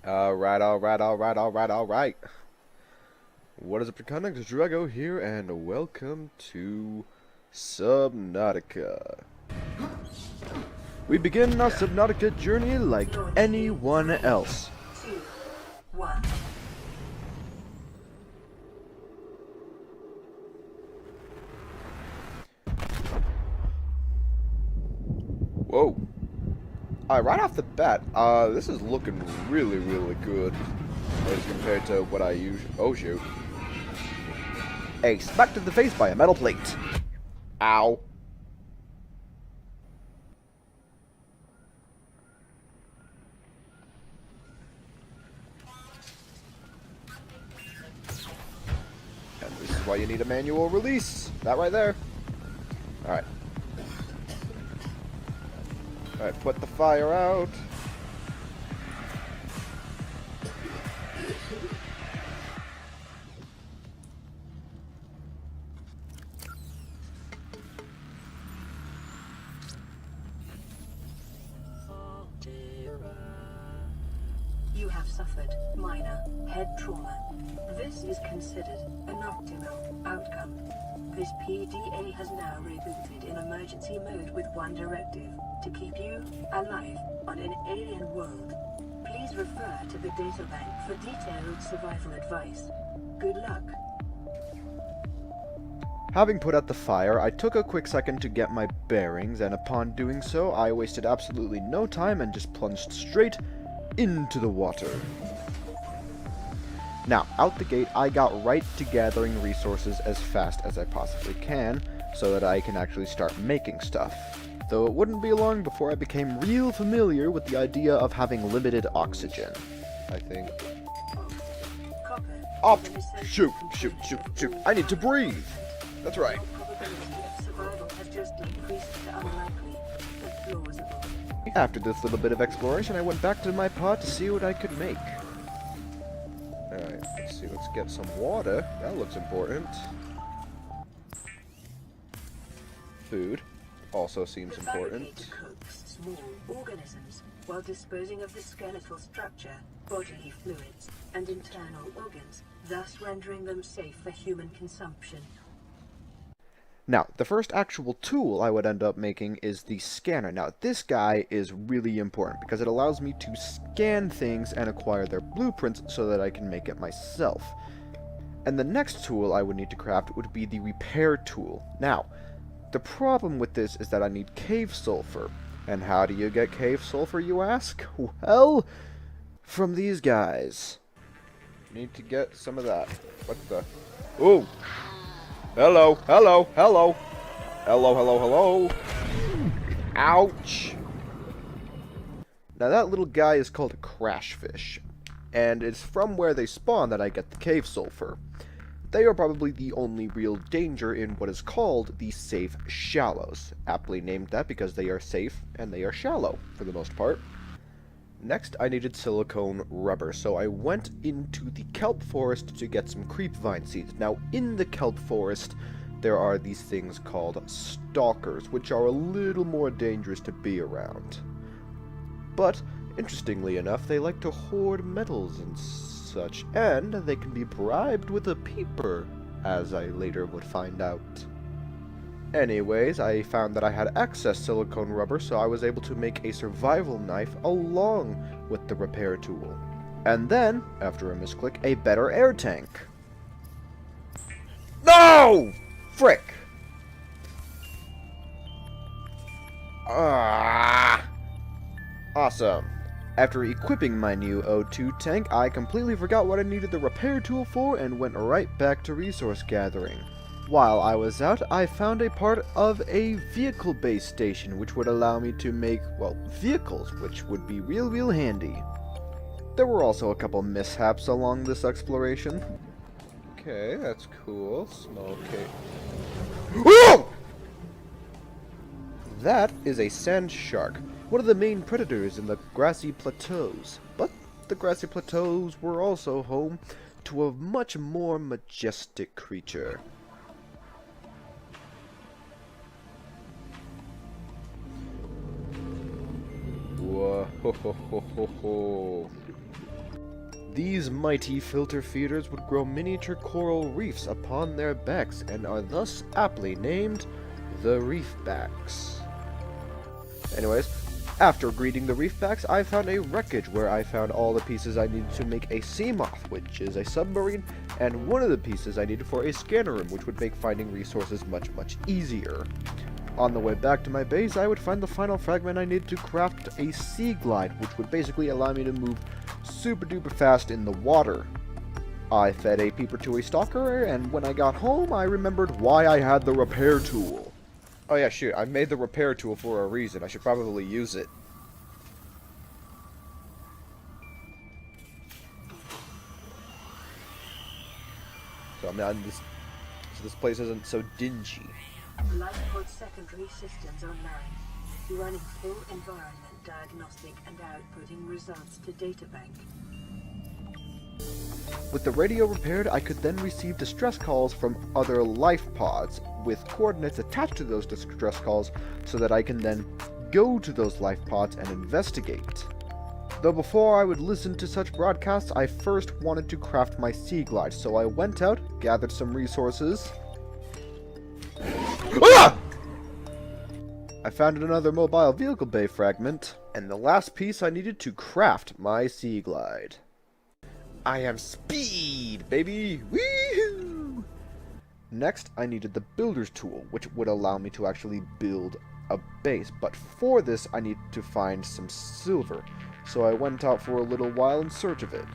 Alright. What is up, Connex Drago here, and welcome to Subnautica. We begin our Subnautica journey like anyone else. 2, 1. Whoa. Alright, right off the bat, this is looking really good as compared to what I usually... Oh, shoot. A smack to the face by a metal plate. Ow. And this is why you need a manual release. That right there. Alright. Alright, put the fire out. You have suffered minor head trauma. This is considered an optimal outcome. This PDA has now rebooted in emergency mode with one directive: to keep you alive on an alien world. Please refer to the databank for detailed survival advice. Good luck. Having put out the fire, I took a quick second to get my bearings, and upon doing so, I wasted absolutely no time and just plunged straight into the water. Now, out the gate, I got right to gathering resources as fast as I possibly can, so that I can actually start making stuff. Though it wouldn't be long before I became real familiar with the idea of having limited oxygen. I think. Copper. Up! Shoot! I need to breathe! That's right. Probability of survival has just increased to unlikely, but plausible. After this little bit of exploration, I went back to my pod to see what I could make. Alright, let's see, let's get some water. That looks important. Food also seems The fabricator important. cooks small organisms while disposing of the skeletal structure, bodily fluids, and internal organs, thus rendering them safe for human consumption. Now, the first actual tool I would end up making is the scanner. Now, this guy is really important because it allows me to scan things and acquire their blueprints so that I can make it myself. And the next tool I would need to craft would be the repair tool. Now, the problem with this is that I need cave sulfur. And how do you get cave sulfur, you ask? Well, from these guys. Need to get some of that. What the? Ooh! Hello! Ouch! Now that little guy is called a crash fish, and it's from where they spawn that I get the cave sulfur. They are probably the only real danger in what is called the safe shallows, aptly named that because they are safe and they are shallow, for the most part. Next, I needed silicone rubber, so I went into the kelp forest to get some creep vine seeds. Now, in the kelp forest, there are these things called stalkers, which are a little more dangerous to be around. But, interestingly enough, they like to hoard metals and such, and they can be bribed with a peeper, as I later would find out. Anyways, I found that I had excess silicone rubber, so I was able to make a survival knife along with the repair tool. And then, after a misclick, a better air tank. No! Frick! Ah! Awesome. After equipping my new O2 tank, I completely forgot what I needed the repair tool for and went right back to resource gathering. While I was out, I found a part of a vehicle-based station which would allow me to make, well, vehicles, which would be real handy. There were also a couple mishaps along this exploration. Okay, that's cool. Small cave. Whoa! That is a sand shark, one of the main predators in the grassy plateaus. But the grassy plateaus were also home to a much more majestic creature. Whoa, ho, ho, ho, ho, ho. These mighty filter feeders would grow miniature coral reefs upon their backs and are thus aptly named the reefbacks. Anyways, after greeting the reefbacks, I found a wreckage where I found all the pieces I needed to make a Seamoth, which is a submarine, and one of the pieces I needed for a scanner room, which would make finding resources much, much easier. On the way back to my base, I would find the final fragment I needed to craft a sea glide, which would basically allow me to move super duper fast in the water. I fed a peeper to a stalker, and when I got home, I remembered why I had the repair tool. Oh yeah, shoot, I made the repair tool for a reason. I should probably use it. So this place isn't so dingy. Lifepod secondary systems online. Running full environment diagnostic and outputting results to databank. With the radio repaired, I could then receive distress calls from other life pods with coordinates attached to those distress calls so that I can then go to those life pods and investigate. Though before I would listen to such broadcasts, I first wanted to craft my sea glide, so I went out, gathered some resources. Ah! I found another mobile vehicle bay fragment, and the last piece I needed to craft my sea glide. I am speed, baby! Woohoo! Next, I needed the builder's tool, which would allow me to actually build a base, but for this I needed to find some silver, so I went out for a little while in search of it.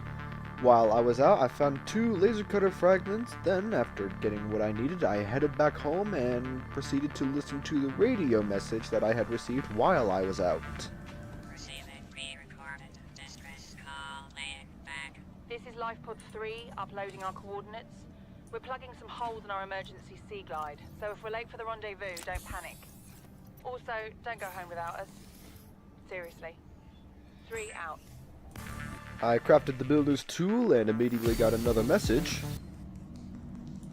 While I was out, I found 2 laser cutter fragments. Then, after getting what I needed, I headed back home and proceeded to listen to the radio message that I had received while I was out. Receiving pre-recorded distress call, laying back. This is Lifepod 3, uploading our coordinates. We're plugging some holes in our emergency sea glide, so if we're late for the rendezvous, don't panic. Also, don't go home without us. Seriously. 3 out. I crafted the builder's tool and immediately got another message.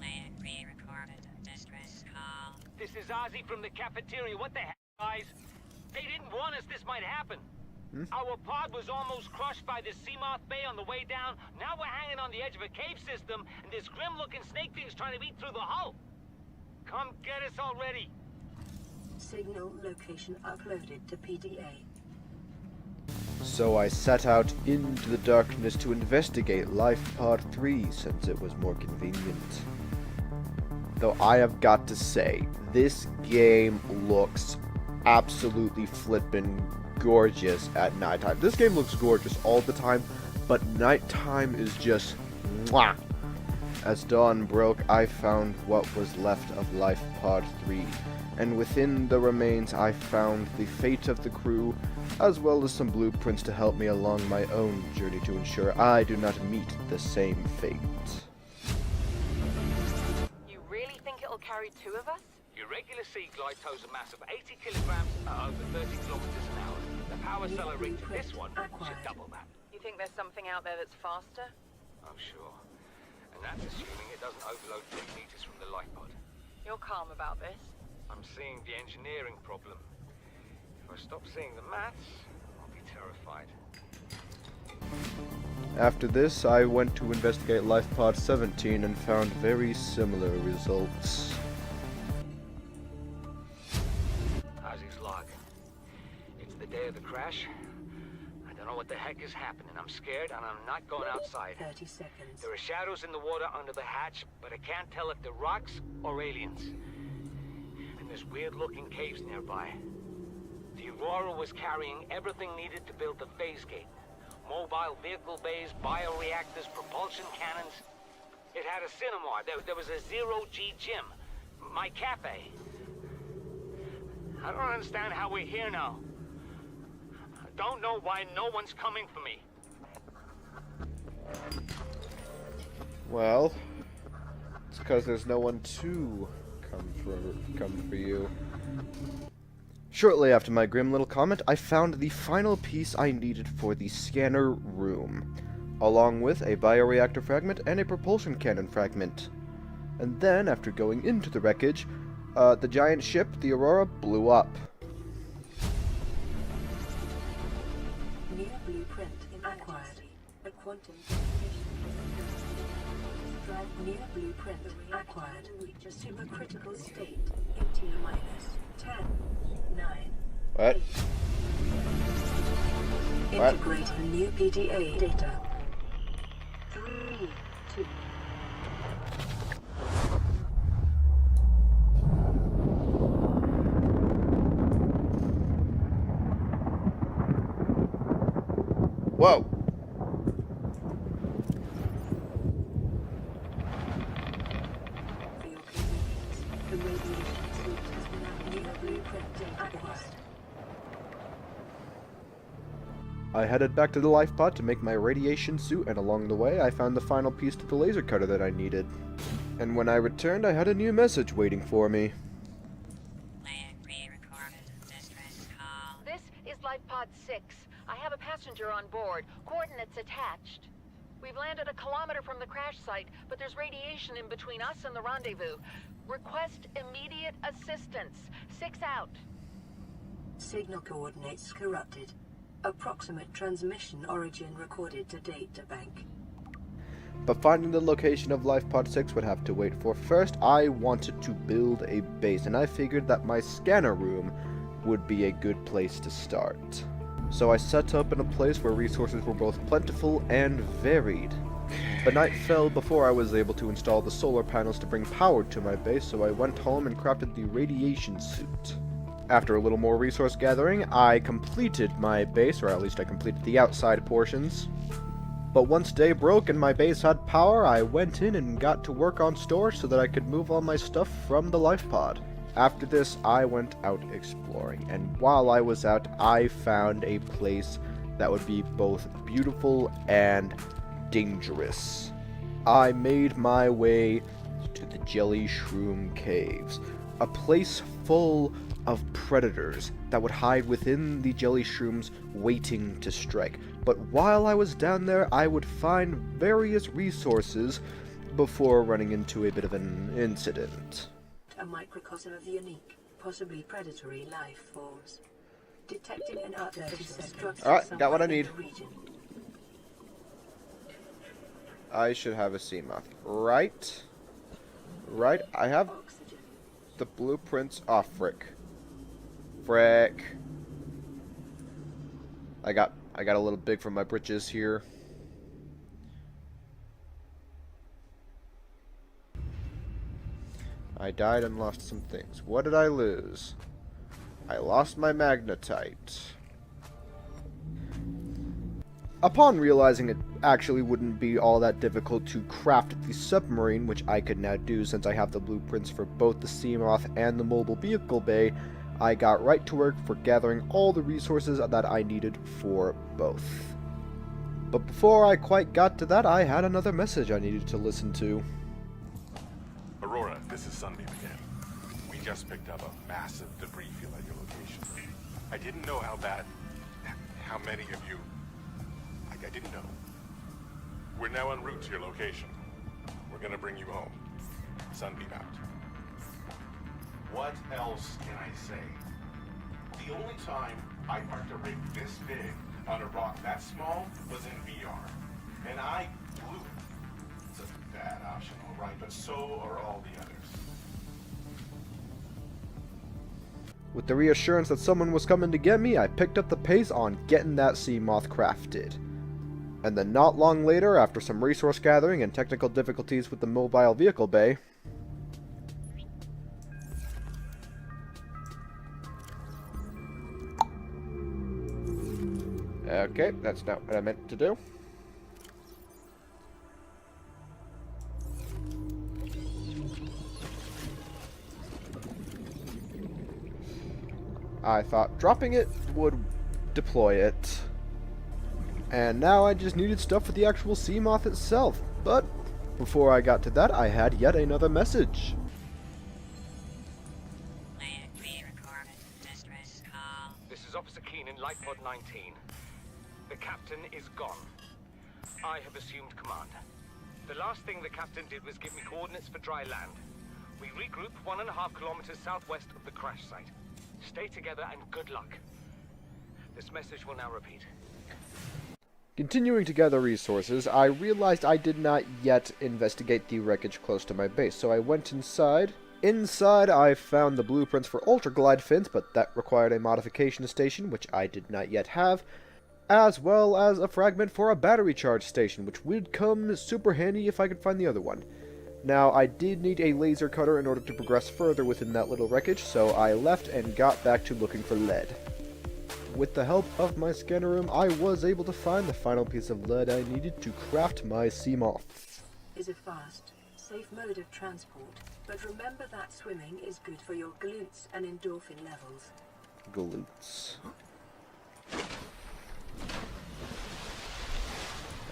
Laying pre-recorded distress call. This is Ozzy from the cafeteria. What the heck, guys? They didn't warn us this might happen. Our pod was almost crushed by this Seamoth Bay on the way down. Now we're hanging on the edge of a cave system, and this grim-looking snake thing's trying to eat through the hull. Come get us already. Signal location uploaded to PDA. So I set out into the darkness to investigate Life Pod 3 since it was more convenient. Though I have got to say, this game looks absolutely flippin' gorgeous at nighttime. This game looks gorgeous all the time, but nighttime is just mwah. As dawn broke, I found what was left of Life Pod 3, and within the remains I found the fate of the crew, as well as some blueprints to help me along my own journey to ensure I do not meet the same fate. You really think it'll carry 2 of us? Your regular sea glide tows a mass of 80 kilograms at over 30 kilometers an hour. The power cell rate to this one should double that. You think there's something out there that's faster? I'm sure. And that's assuming it doesn't overload 3 meters from the life pod. You're calm about this. I'm seeing the engineering problem. If I stop seeing the maths, I'll be terrified. After this, I went to investigate Life Pod 17 and found very similar results. Ozzy's log. It's the day of the crash. I don't know what the heck is happening. I'm scared and I'm not going outside. 30 seconds. There are shadows in the water under the hatch, but I can't tell if they're rocks or aliens. And there's weird-looking caves nearby. The Aurora was carrying everything needed to build the phase gate. Mobile vehicle bays, bioreactors, propulsion cannons. It had a cinema. There was a zero-G gym. My cafe. I don't understand how we're here now. I don't know why no one's coming for me. Well, it's because there's no one to come for you. Shortly after my grim little comment, I found the final piece I needed for the scanner room, along with a bioreactor fragment and a propulsion cannon fragment. And then, after going into the wreckage, the giant ship, the Aurora, blew up. New blueprint acquired. A quantum communication. Drive new blueprint acquired. Reach a supercritical state in T-10, 9, What? 8. What? Integrating new PDA data. 3, 2. Whoa! For your convenience, the radiation suit has now new blueprint data acquired. I headed back to the life pod to make my radiation suit, and along the way I found the final piece to the laser cutter that I needed. And when I returned, I had a new message waiting for me. Land re-recorded distress call. This is Life Pod 6. I have a passenger on board. Coordinates attached. We've landed a kilometer from the crash site, but there's radiation in between us and the rendezvous. Request immediate assistance. 6 out. Signal coordinates corrupted. Approximate transmission origin recorded to data bank. But finding the location of Life Pod 6 would have to wait, for first I wanted to build a base, and I figured that my scanner room would be a good place to start. So I set up in a place where resources were both plentiful and varied. But night fell before I was able to install the solar panels to bring power to my base, so I went home and crafted the radiation suit. After a little more resource gathering, I completed my base, or at least I completed the outside portions. But once day broke and my base had power, I went in and got to work on storage so that I could move all my stuff from the life pod. After this, I went out exploring, and while I was out, I found a place that would be both beautiful and dangerous. I made my way to the Jelly Shroom Caves, a place full of predators that would hide within the jelly shrooms waiting to strike. But while I was down there, I would find various resources before running into a bit of an incident. A microcosm of unique, possibly predatory life forms. Detecting an artificial structure. Alright, got what I somewhere in need. the region. I should have a Seamoth. Right? Right? I have Oxygen. the blueprints. Oh, frick. Frick. I got a little big for my britches here. I died and lost some things. What did I lose? I lost my magnetite. Upon realizing it actually wouldn't be all that difficult to craft the submarine, which I could now do since I have the blueprints for both the Seamoth and the mobile vehicle bay, I got right to work for gathering all the resources that I needed for both. But before I quite got to that, I had another message I needed to listen to. Aurora, this is Sunbeam again. We just picked up a massive debris field at your location. I didn't know how many of you... I didn't know. We're now en route to your location. We're gonna bring you home. Sunbeam out. What else can I say? The only time I parked a rig this big on a rock that small was in VR. And I blew it. It's a bad option, alright, but so are all the others. With the reassurance that someone was coming to get me, I picked up the pace on getting that Seamoth crafted. And then not long later, after some resource gathering and technical difficulties with the mobile vehicle bay, okay, that's not what I meant to do. I thought dropping it would deploy it. And now I just needed stuff for the actual Seamoth itself. But before I got to that, I had yet another message. Land re-recorded distress call. This is Officer Keen in Life Pod 19. The captain is gone. I have assumed command. The last thing the captain did was give me coordinates for dry land. We regroup 1.5 kilometers southwest of the crash site. Stay together and good luck. This message will now repeat. Continuing to gather resources, I realized I did not yet investigate the wreckage close to my base, so I went inside. Inside, I found the blueprints for ultra-glide fins, but that required a modification station, which I did not yet have, as well as a fragment for a battery charge station, which would come super handy if I could find the other one. Now, I did need a laser cutter in order to progress further within that little wreckage, so I left and got back to looking for lead. With the help of my scanner room, I was able to find the final piece of lead I needed to craft my Seamoth. Is a fast, safe mode of transport, but remember that swimming is good for your glutes and endorphin levels. Glutes.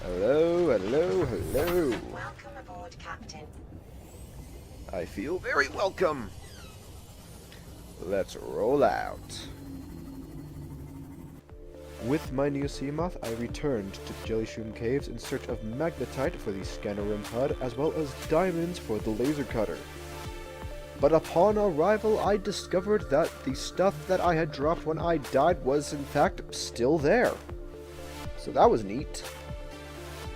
Hello, hello, hello. Welcome aboard, Captain. I feel very welcome. Let's roll out. With my new Seamoth, I returned to Jellyshroom Caves in search of magnetite for the scanner room HUD, as well as diamonds for the laser cutter. But upon arrival, I discovered that the stuff that I had dropped when I died was in fact still there. So that was neat.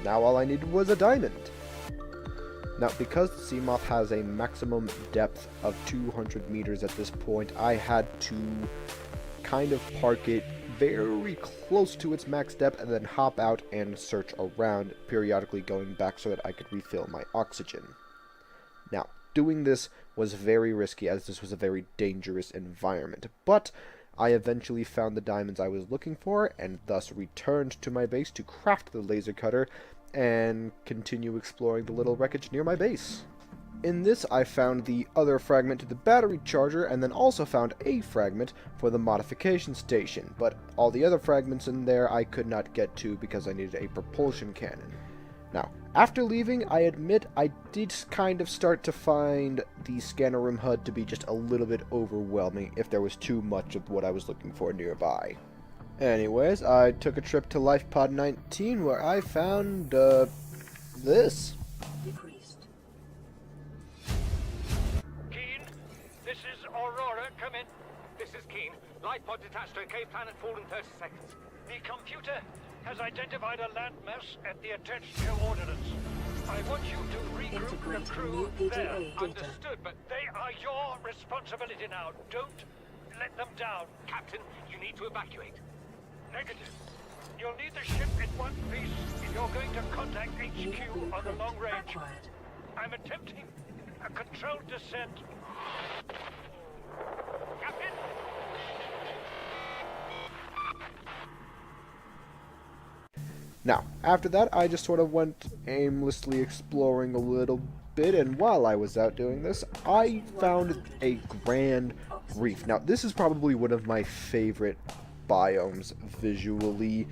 Now all I needed was a diamond. Now, because the Seamoth has a maximum depth of 200 meters at this point, I had to kind of park it very close to its max depth and then hop out and search around, periodically going back so that I could refill my oxygen. Now, doing this was very risky as this was a very dangerous environment, but I eventually found the diamonds I was looking for and thus returned to my base to craft the laser cutter and continue exploring the little wreckage near my base. In this, I found the other fragment to the battery charger, and then also found a fragment for the modification station, but all the other fragments in there I could not get to because I needed a propulsion cannon. Now, after leaving, I admit I did kind of start to find the scanner room HUD to be just a little bit overwhelming if there was too much of what I was looking for nearby. Anyways, I took a trip to LifePod 19 where I found, this. Decreased. Keen, this is Aurora. Come in. This is Keen. Light pod detached to a cave planet fall in 30 seconds. The computer has identified a landmass at the attached coordinates. I want you to regroup the Integrating crew new PDA there. data. Understood, but They are your responsibility now. Don't let them down. Captain, you need to evacuate. Negative. You'll need the ship in one piece if you're going to contact New HQ on the blueprint long range. acquired. I'm attempting a controlled descent. Captain! Now, after that, I just sort of went aimlessly exploring a little bit, and while I was out doing this, I found a grand reef. Now, this is probably one of my favorite biomes visually.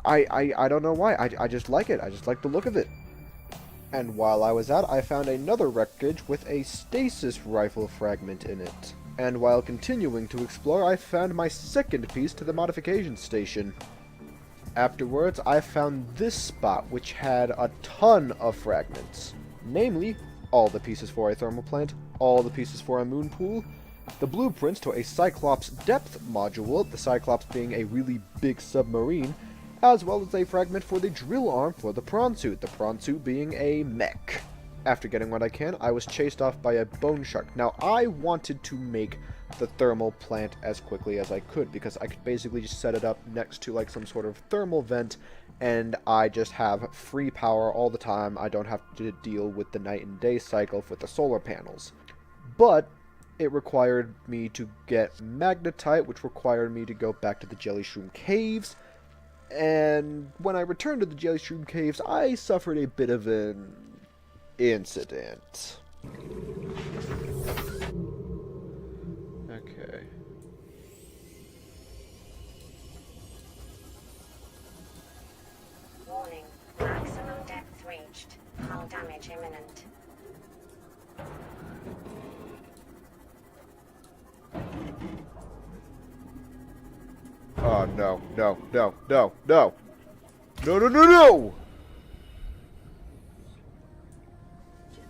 I don't know why. I just like it. I just like the look of it. And while I was out, I found another wreckage with a stasis rifle fragment in it. And while continuing to explore, I found my second piece to the modification station. Afterwards, I found this spot, which had a ton of fragments. Namely, all the pieces for a thermal plant, all the pieces for a moon pool, the blueprints to a Cyclops depth module, the Cyclops being a really big submarine, as well as a fragment for the drill arm for the prawn suit being a mech. After getting what I can, I was chased off by a bone shark. Now, I wanted to make the thermal plant as quickly as I could, because I could basically just set it up next to like some sort of thermal vent, and I just have free power all the time. I don't have to deal with the night and day cycle with the solar panels. But it required me to get magnetite, which required me to go back to the Jellyshroom Caves, and when I returned to the Jellyshroom Caves, I suffered a bit of an incident. Okay. Warning. Maximum depth reached. Hull damage imminent. Oh, no, no, no, no, no! No, no, no, no!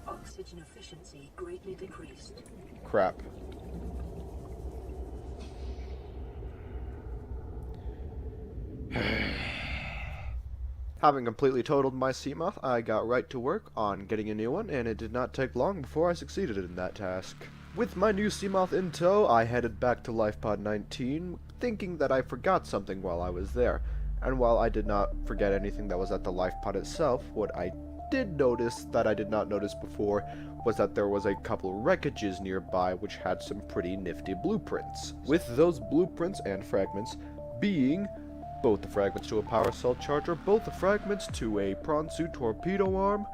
Oxygen efficiency greatly decreased. Crap. Having completely totaled my Seamoth, I got right to work on getting a new one, and it did not take long before I succeeded in that task. With my new Seamoth in tow, I headed back to LifePod 19, thinking that I forgot something while I was there. And while I did not forget anything that was at the LifePod itself, what I did notice that I did not notice before was that there was a couple wreckages nearby which had some pretty nifty blueprints. With those blueprints and fragments being both the fragments to a power cell charger, both the fragments to a prawn suit torpedo arm,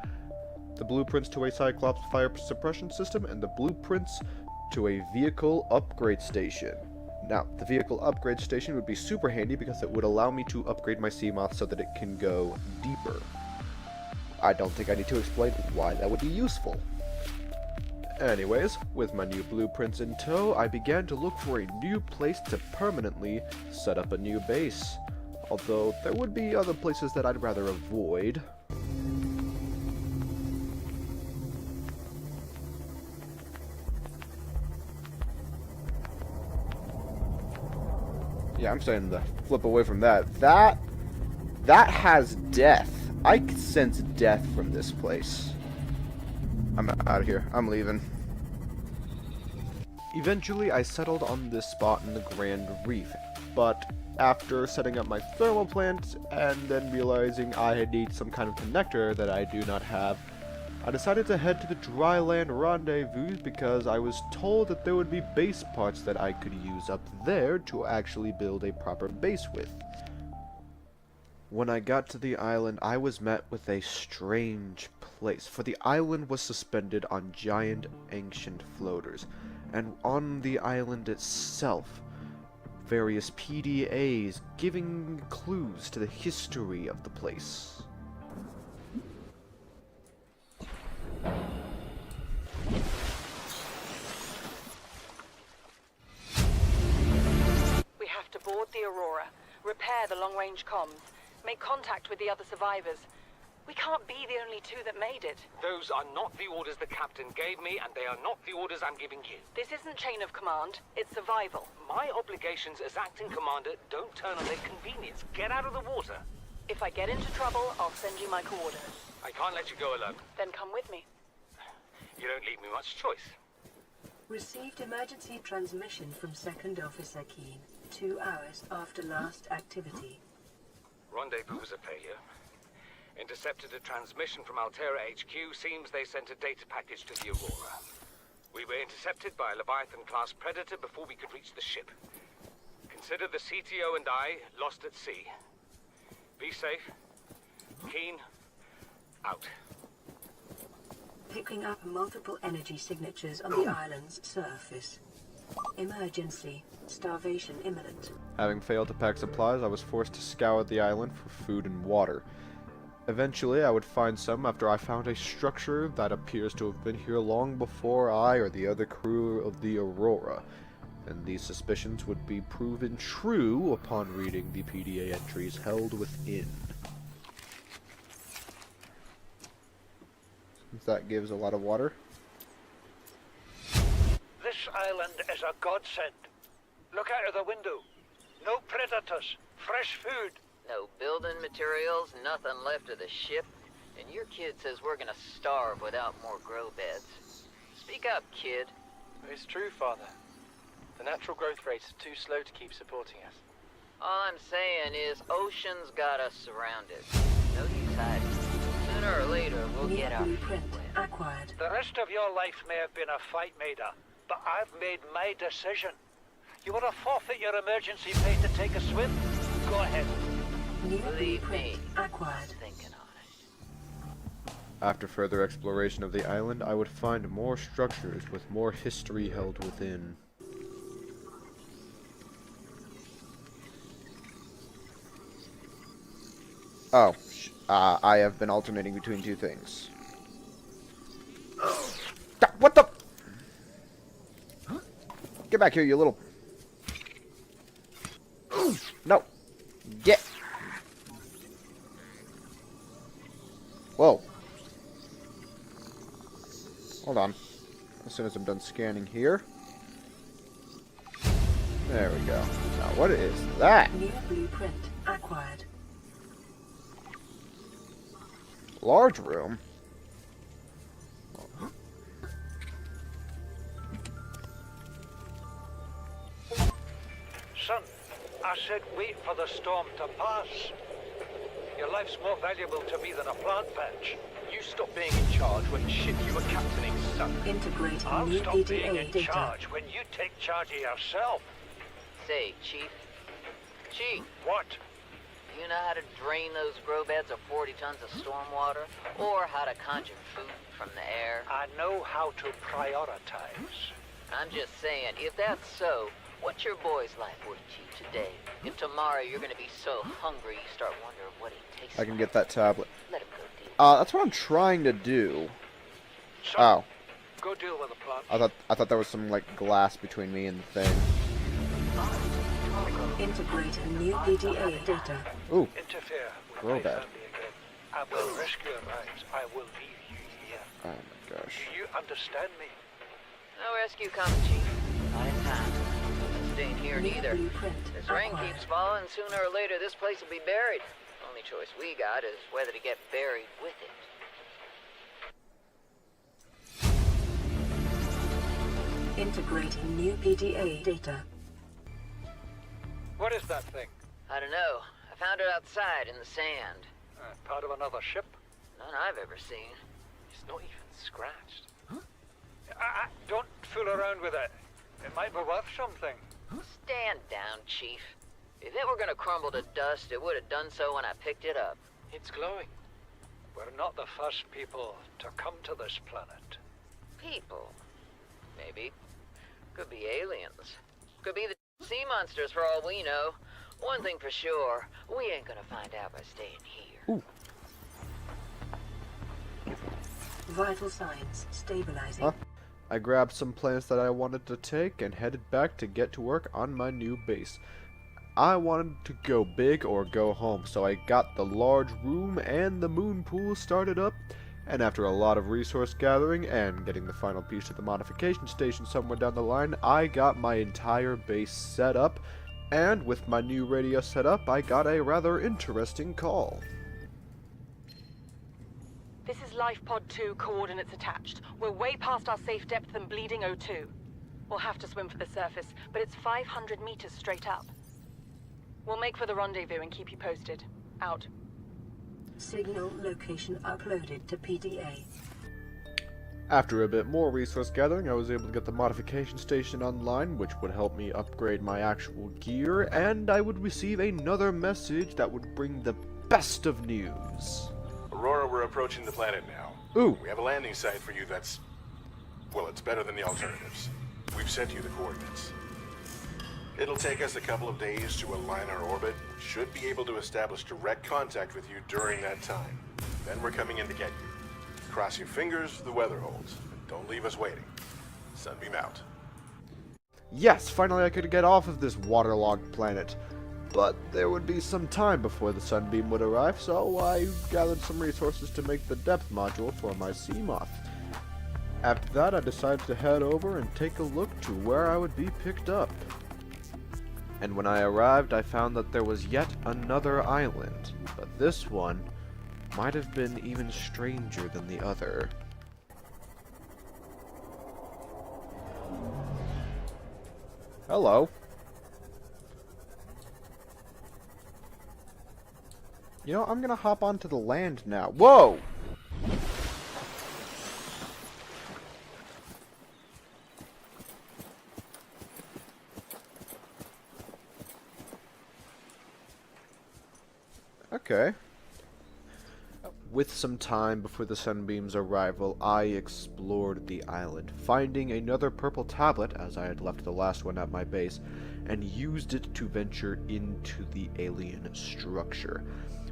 the blueprints to a Cyclops fire suppression system, and the blueprints to a vehicle upgrade station. Now, the vehicle upgrade station would be super handy because it would allow me to upgrade my Seamoth so that it can go deeper. I don't think I need to explain why that would be useful. Anyways, with my new blueprints in tow, I began to look for a new place to permanently set up a new base. Although, there would be other places that I'd rather avoid. Yeah, I'm starting to flip away from that. That has death. I can sense death from this place. I'm out of here. I'm leaving. Eventually, I settled on this spot in the Grand Reef, but after setting up my thermal plant and then realizing I need some kind of connector that I do not have, I decided to head to the Dryland Rendezvous because I was told that there would be base parts that I could use up there to actually build a proper base with. When I got to the island, I was met with a strange place, for the island was suspended on giant ancient floaters, and on the island itself, various PDAs giving clues to the history of the place. We have to board the Aurora, repair the long-range comms, make contact with the other survivors. We can't be the only two that made it. Those are not the orders the captain gave me, and they are not the orders I'm giving you. This isn't chain of command, it's survival. My obligations as acting commander don't turn on their convenience. Get out of the water. If I get into trouble, I'll send you my coordinates. I can't let you go alone. Then come with me. You don't leave me much choice. Received emergency transmission from Second Officer Keen, 2 hours after last activity. Rendezvous was a failure. Intercepted a transmission from Altera HQ. Seems they sent a data package to the Aurora. We were intercepted by a Leviathan-class Predator before we could reach the ship. Consider the CTO and I lost at sea. Be safe. Keen. Out. Picking up multiple energy signatures on the island's surface. Emergency. Starvation imminent. Having failed to pack supplies, I was forced to scour the island for food and water. Eventually, I would find some after I found a structure that appears to have been here long before I or the other crew of the Aurora, and these suspicions would be proven true upon reading the PDA entries held within. Since that gives a lot of water. This island is a godsend. Look out of the window. No predators. Fresh food. No building materials, nothing left of the ship, and your kid says we're gonna starve without more grow beds. Speak up, kid. It's true, Father. The natural growth rates are too slow to keep supporting us. All I'm saying is ocean's got us surrounded. No use hiding. Sooner or later, we'll New get our blueprint feet wet. acquired. The rest of your life may have been a fight, Maida, but I've made my decision. You want to forfeit your emergency pay to take a swim? Go ahead. New Believe blueprint me, acquired. thinking on it. After further exploration of the island, I would find more structures with more history held within. Oh, I have been alternating between two things. What the? Get back here, you little... No. Get. Whoa. Hold on. As soon as I'm done scanning here. There we go. Now, what is that? New blueprint acquired. Large room? Son, I said wait for the storm to pass. Your life's more valuable to me than a plant patch. You stop being in charge when ship you were captaining, son. Integrating I'll new stop being PDA in data. charge when you take charge of yourself. Say, Chief. Chief, What? do you know how to drain those grow beds of 40 tons of stormwater? Or how to conjure food from the air? I know how to prioritize. I'm just saying, if that's so, what's your boy's life worth to you today? If tomorrow you're gonna be so hungry you start wondering what he tastes I can like, get that tablet. let him go deal. That's what I'm trying to do. Son, Oh, go deal with the plant. I thought there was some, like, glass between me and the thing. Integrating new PDA data. Ooh, Interfere with Grow my bed. family again. I will risk your lives. I will leave you here. oh my gosh. Do you understand me? No rescue coming, Chief. Not in time. I'm staying here New neither. blueprint This rain acquired. keeps falling, sooner or later this place will be buried. Only choice we got is whether to get buried with it. Integrating new PDA data. What is that thing? I don't know. I found it outside in the sand. Part of another ship? None I've ever seen. It's not even scratched. Don't fool around with it. It might be worth something. Stand down, Chief. If it were gonna crumble to dust, it would have done so when I picked it up. It's glowing. We're not the first people to come to this planet. People. Maybe. Could be aliens. Could be the sea monsters for all we know. One thing for sure, we ain't gonna find out by staying here. Vital signs stabilizing. Huh? I grabbed some plants that I wanted to take and headed back to get to work on my new base. I wanted to go big or go home, so I got the large room and the moon pool started up, and after a lot of resource gathering and getting the final piece to the modification station somewhere down the line, I got my entire base set up, and with my new radio set up, I got a rather interesting call. This is Life Pod 2, coordinates attached. We're way past our safe depth and bleeding O2. We'll have to swim for the surface, but it's 500 meters straight up. We'll make for the rendezvous and keep you posted. Out. Signal location uploaded to PDA. After a bit more resource gathering, I was able to get the modification station online, which would help me upgrade my actual gear, and I would receive another message that would bring the best of news. Aurora, we're approaching the planet now. Ooh. We have a landing site for you that's... well, it's better than the alternatives. We've sent you the coordinates. It'll take us a couple of days to align our orbit. Should be able to establish direct contact with you during that time. Then we're coming in to get you. Cross your fingers, the weather holds. Don't leave us waiting. Sunbeam out. Yes, finally I could get off of this waterlogged planet. But there would be some time before the sunbeam would arrive, so I gathered some resources to make the depth module for my sea moth. After that, I decided to head over and take a look to where I would be picked up. And when I arrived, I found that there was yet another island, but this one might have been even stranger than the other. Hello. You know, I'm gonna hop onto the land now. Whoa! Okay. With some time before the sunbeam's arrival, I explored the island, finding another purple tablet, as I had left the last one at my base, and used it to venture into the alien structure,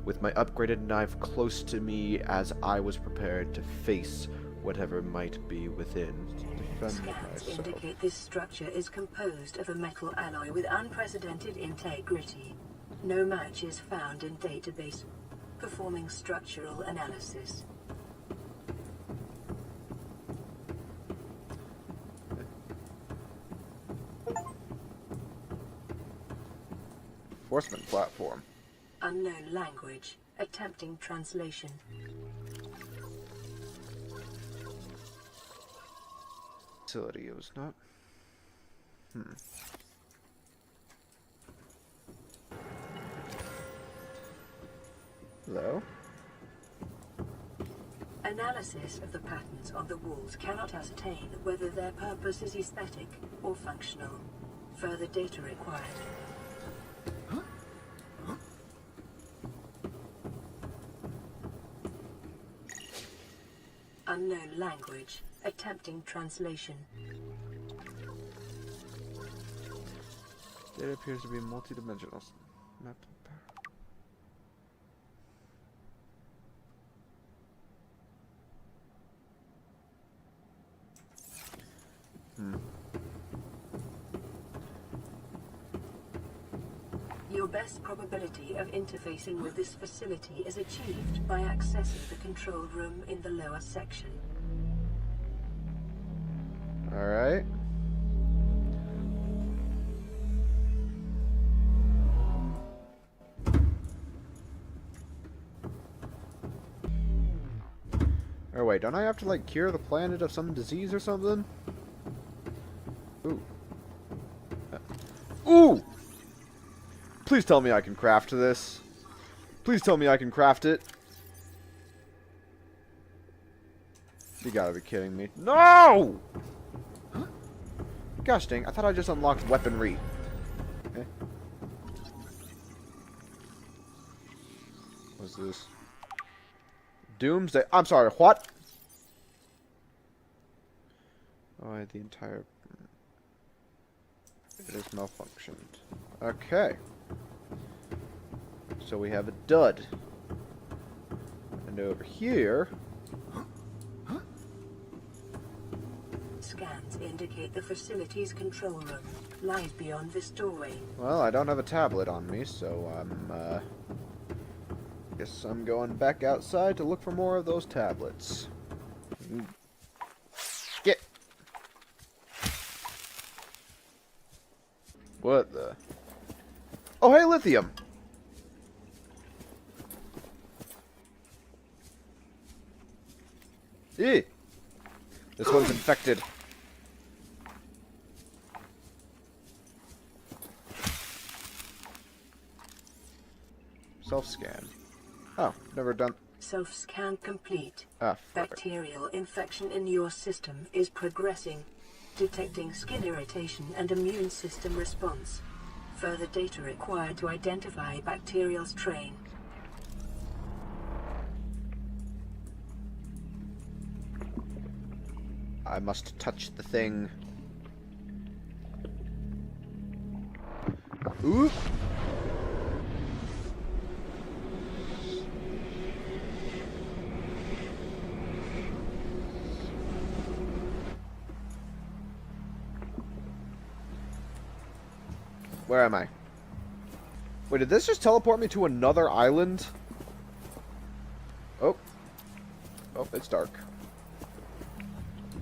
with my upgraded knife close to me as I was prepared to face whatever might be within to defend Scans myself. indicate this structure is composed of a metal alloy with unprecedented integrity. No match is found in database. Performing structural analysis. Enforcement platform. Unknown language. Attempting translation. facility. It was not... Hello? Analysis of the patterns on the walls cannot ascertain whether their purpose is aesthetic or functional. Further data required. Unknown language. Attempting translation. Data appears to be multi-dimensional. Map. Your best probability of interfacing with this facility is achieved by accessing the control room in the lower section. Alright. Oh wait, don't I have to like cure the planet of some disease or something? Ooh. Ooh! Please tell me I can craft this. Please tell me I can craft it. You gotta be kidding me. No! Gosh dang, I thought I just unlocked weaponry. Okay. What's this? Doomsday. I'm sorry, what? Oh, I had the entire... It is malfunctioned. Okay. So we have a dud. And over here... Scans indicate the facility's control room lies beyond this doorway. Well, I don't have a tablet on me, so guess I'm going back outside to look for more of those tablets. Get! What the... Oh, hey, lithium! Eh! This one's infected. Self-scan. Oh, never done... Self-scan complete. Ah, perfect. Bacterial infection in your system is progressing. Detecting skin irritation and immune system response. Further data required to identify bacterial strain. I must touch the thing. Ooh! Where am I? Wait, did this just teleport me to another island? Oh. Oh, it's dark.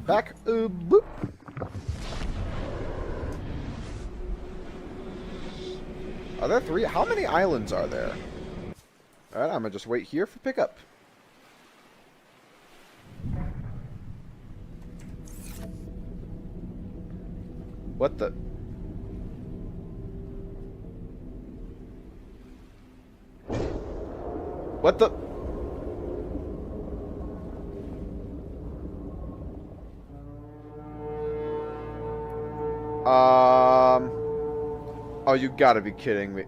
Back. Boop. Are there 3? How many islands are there? Alright, I'm gonna just wait here for pickup. What the... What the... Oh, you gotta be kidding me.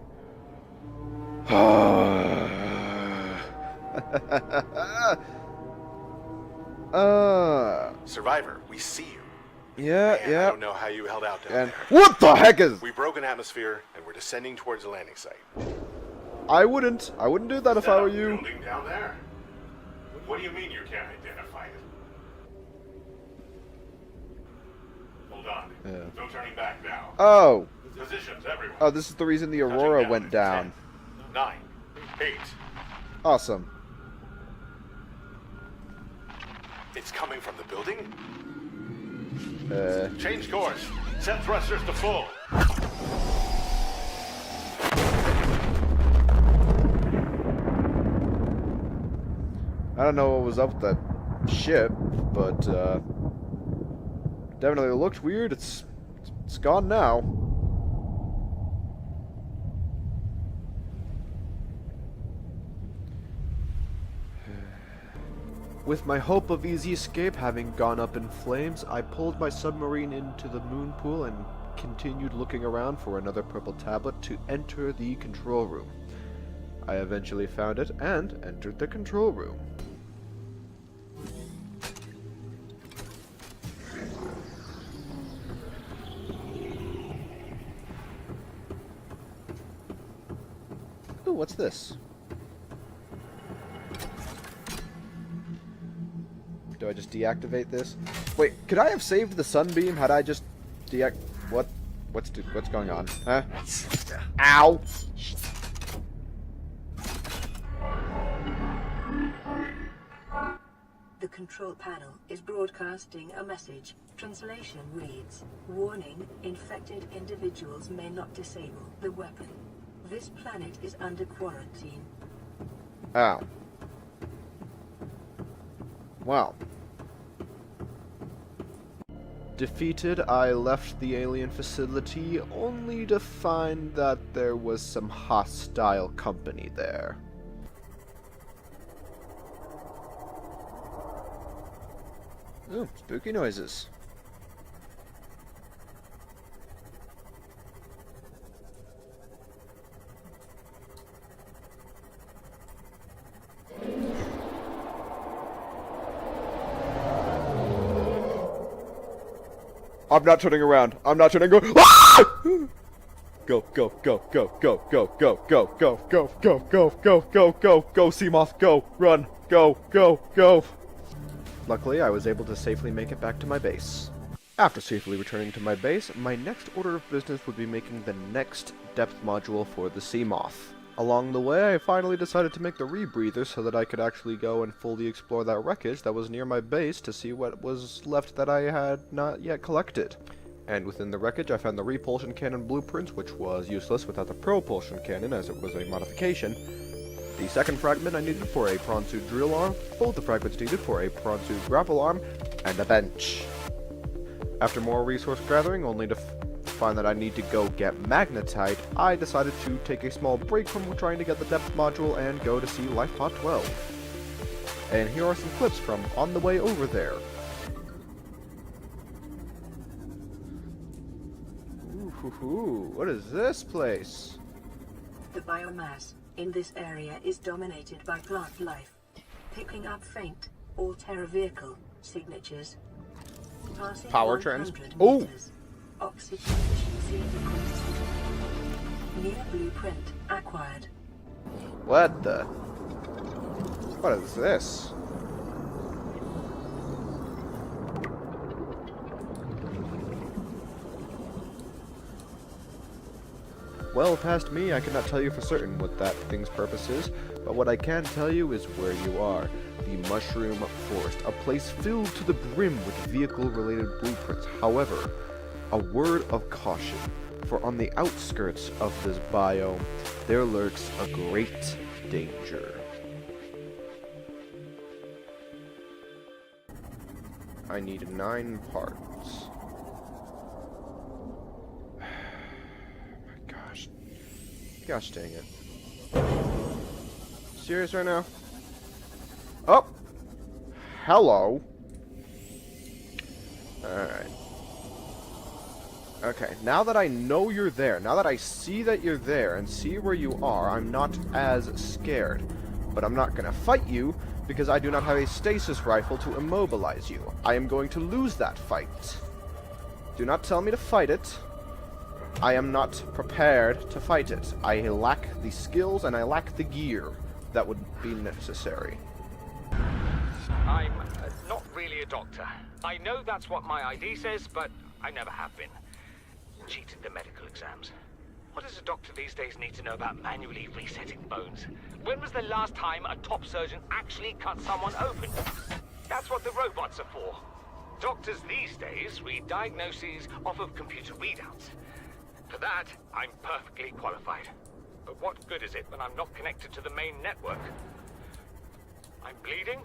Survivor, we see you. Yeah, Man, yeah. I don't know how you held out down And there. what the heck is... We broke an atmosphere, and we're descending towards the landing site. I wouldn't do that if I were you. Building down there. What do you mean you can't identify it? Hold on. Yeah. No turning back now. Oh. Positions everywhere. Oh, this is the reason the Aurora went down. 10, 9, 8. Awesome. It's coming from the building? Uh... Change course. Set thrusters to full. I don't know what was up with that ship, but, Definitely looked weird. It's gone now. With my hope of easy escape having gone up in flames, I pulled my submarine into the moon pool and continued looking around for another purple tablet to enter the control room. I eventually found it and entered the control room. Ooh, what's this? Do I just deactivate this? Wait, could I have saved the sunbeam had I just what's going on? Huh? Ow! The control panel is broadcasting a message. Translation reads, "Warning, infected individuals may not disable the weapon. This planet is under quarantine." Ow. Wow. Defeated, I left the alien facility only to find that there was some hostile company there. Ooh, spooky noises. I'm not turning around. I'm not turning. Ah! Go, go, go, go, go, go, go, go, go, go, go, go, go, go, go, go, Seamoth, go, run, go, go, go. Luckily, I was able to safely make it back to my base. After safely returning to my base, my next order of business would be making the next depth module for the Seamoth. Along the way, I finally decided to make the rebreather so that I could actually go and fully explore that wreckage that was near my base to see what was left that I had not yet collected. And within the wreckage, I found the repulsion cannon blueprints, which was useless without the propulsion cannon as it was a modification. The second fragment I needed for a prawn suit drill arm, both the fragments needed for a prawn suit grapple arm, and a bench. After more resource gathering, only to find that I need to go get magnetite, I decided to take a small break from trying to get the depth module and go to see Lifepod 12. And here are some clips from on the way over there. Ooh, what is this place? The biomass in this area is dominated by plant life, picking up faint all-terra vehicle signatures. Passing Power 100 Oh! meters. Oxygen efficiency decreased. New blueprint acquired. What the? What is this? Well, past me, I cannot tell you for certain what that thing's purpose is, but what I can tell you is where you are. The Mushroom Forest, a place filled to the brim with vehicle-related blueprints. However, a word of caution, for on the outskirts of this biome, there lurks a great danger. I need 9 parts. Gosh dang it. Serious right now? Oh! Hello! Alright. Okay, now that I know you're there, now that I see that you're there and see where you are, I'm not as scared. But I'm not gonna fight you, because I do not have a stasis rifle to immobilize you. I am going to lose that fight. Do not tell me to fight it. I am not prepared to fight it. I lack the skills and I lack the gear that would be necessary. I'm not really a doctor. I know that's what my ID says, but I never have been. Cheated the medical exams. What does a doctor these days need to know about manually resetting bones? When was the last time a top surgeon actually cut someone open? That's what the robots are for. Doctors these days read diagnoses off of computer readouts. For that, I'm perfectly qualified. But what good is it when I'm not connected to the main network? I'm bleeding.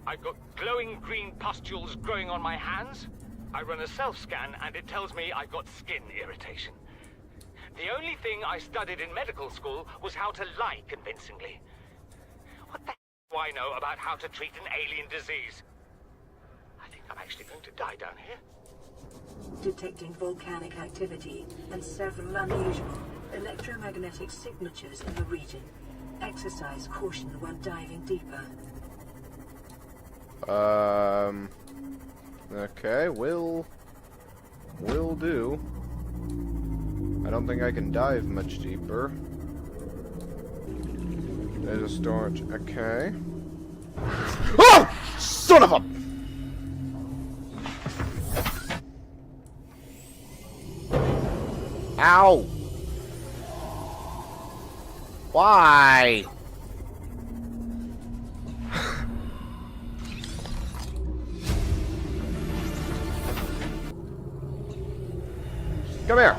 I've got glowing green pustules growing on my hands. I run a self-scan and it tells me I've got skin irritation. The only thing I studied in medical school was how to lie convincingly. What the hell do I know about how to treat an alien disease? I think I'm actually going to die down here. Detecting volcanic activity and several unusual electromagnetic signatures in the region. Exercise caution when diving deeper. Okay, will do. I don't think I can dive much deeper. There's a storage. Okay. Oh! Son of a... Ow! Why? Come here.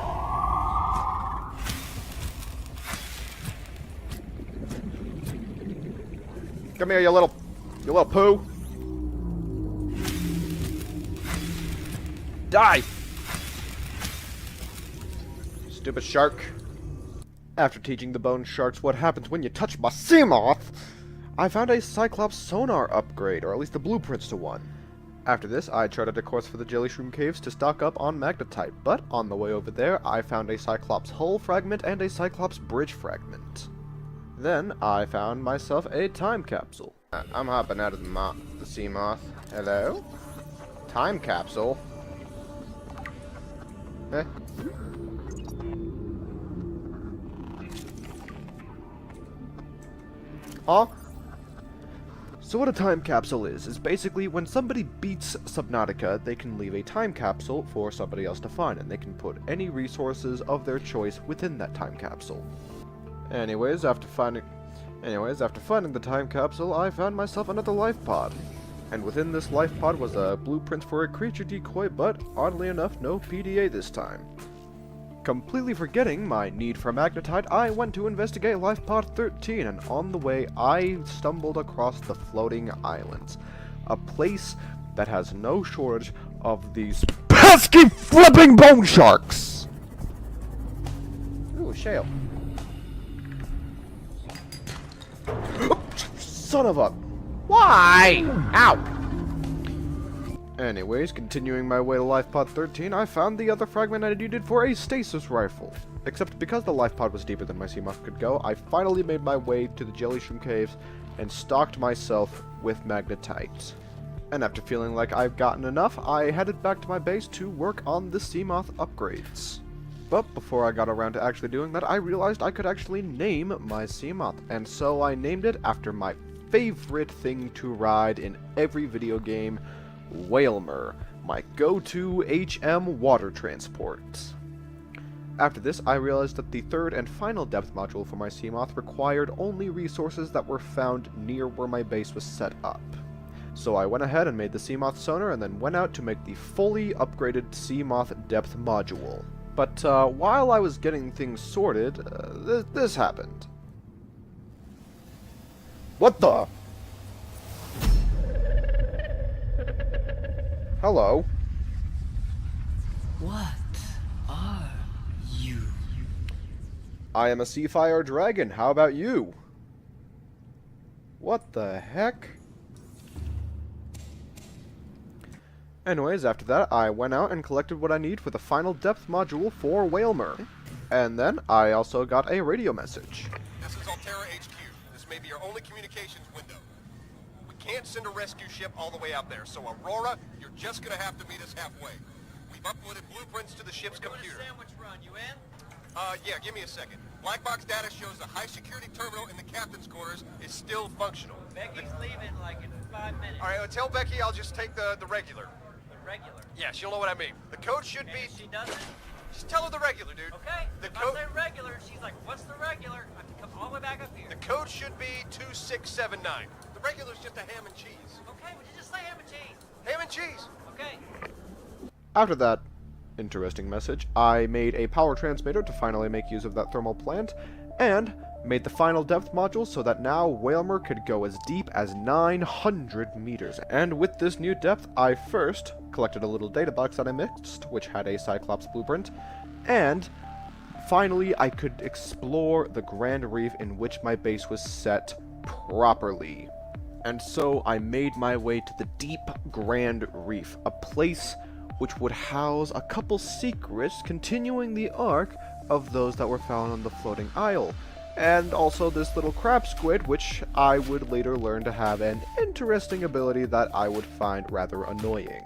Come here, you little poo. Die! Stupid shark. After teaching the bone sharks what happens when you touch my sea moth, I found a Cyclops sonar upgrade, or at least the blueprints to one. After this, I charted a course for the Jelly Shroom Caves to stock up on magnetite, but on the way over there, I found a Cyclops hull fragment and a Cyclops bridge fragment. Then, I found myself a time capsule. I'm hopping out of the sea moth. Hello? Time capsule? Eh? Huh? So what a time capsule is basically when somebody beats Subnautica, they can leave a time capsule for somebody else to find, and they can put any resources of their choice within that time capsule. Anyways, after finding the time capsule, I found myself another life pod. And within this life pod was a blueprint for a creature decoy, but oddly enough, no PDA this time. Completely forgetting my need for magnetite, I went to investigate Life Pod 13, and on the way, I stumbled across the Floating Islands. A place that has no shortage of these pesky flipping bone sharks! Ooh, shale. Son of a... Why? Ow! Anyways, continuing my way to Life Pod 13, I found the other fragment I needed for a stasis rifle. Except because the life pod was deeper than my sea moth could go, I finally made my way to the Jelly Shroom Caves and stocked myself with magnetite. And after feeling like I've gotten enough, I headed back to my base to work on the sea moth upgrades. But before I got around to actually doing that, I realized I could actually name my sea moth, and so I named it after my favorite thing to ride in every video game, Whalmer, my go-to HM water transport. After this, I realized that the third and final depth module for my Seamoth required only resources that were found near where my base was set up. So I went ahead and made the Seamoth sonar and then went out to make the fully upgraded Seamoth depth module. But while I was getting things sorted, this happened. What the? Hello. What are you? I am a Seafire Dragon. How about you? What the heck? Anyways, after that, I went out and collected what I need for the final depth module for Whalmer. And then, I also got a radio message. This is Altera HQ. This may be your only communications window. We can't send a rescue ship all the way out there, so Aurora, you're just gonna have to meet us halfway. We've uploaded blueprints to the ship's computer. Sandwich run, you in? Yeah, give me a second. Black box data shows the high-security terminal in the captain's quarters is still functional. Becky's leaving like in 5 minutes. All right, tell Becky I'll just take the regular. The regular. Yeah, she'll know what I mean. The code should And be... if she doesn't, Just tell her the regular, dude. okay. The If code... I say regular, she's like, what's the regular? I can come all the way back up here. The code should be 2679. The regular's just a ham and cheese. Okay, would you just say ham and cheese? Ham and cheese! Okay. After that interesting message, I made a power transmitter to finally make use of that thermal plant, and Made the final depth module so that now Whalmer could go as deep as 900 meters. And with this new depth, I first collected a little data box that I mixed, which had a Cyclops blueprint, and finally I could explore the Grand Reef in which my base was set properly. And so I made my way to the deep Grand Reef, a place which would house a couple secrets continuing the arc of those that were found on the floating isle. And also this little crab squid, which I would later learn to have an interesting ability that I would find rather annoying.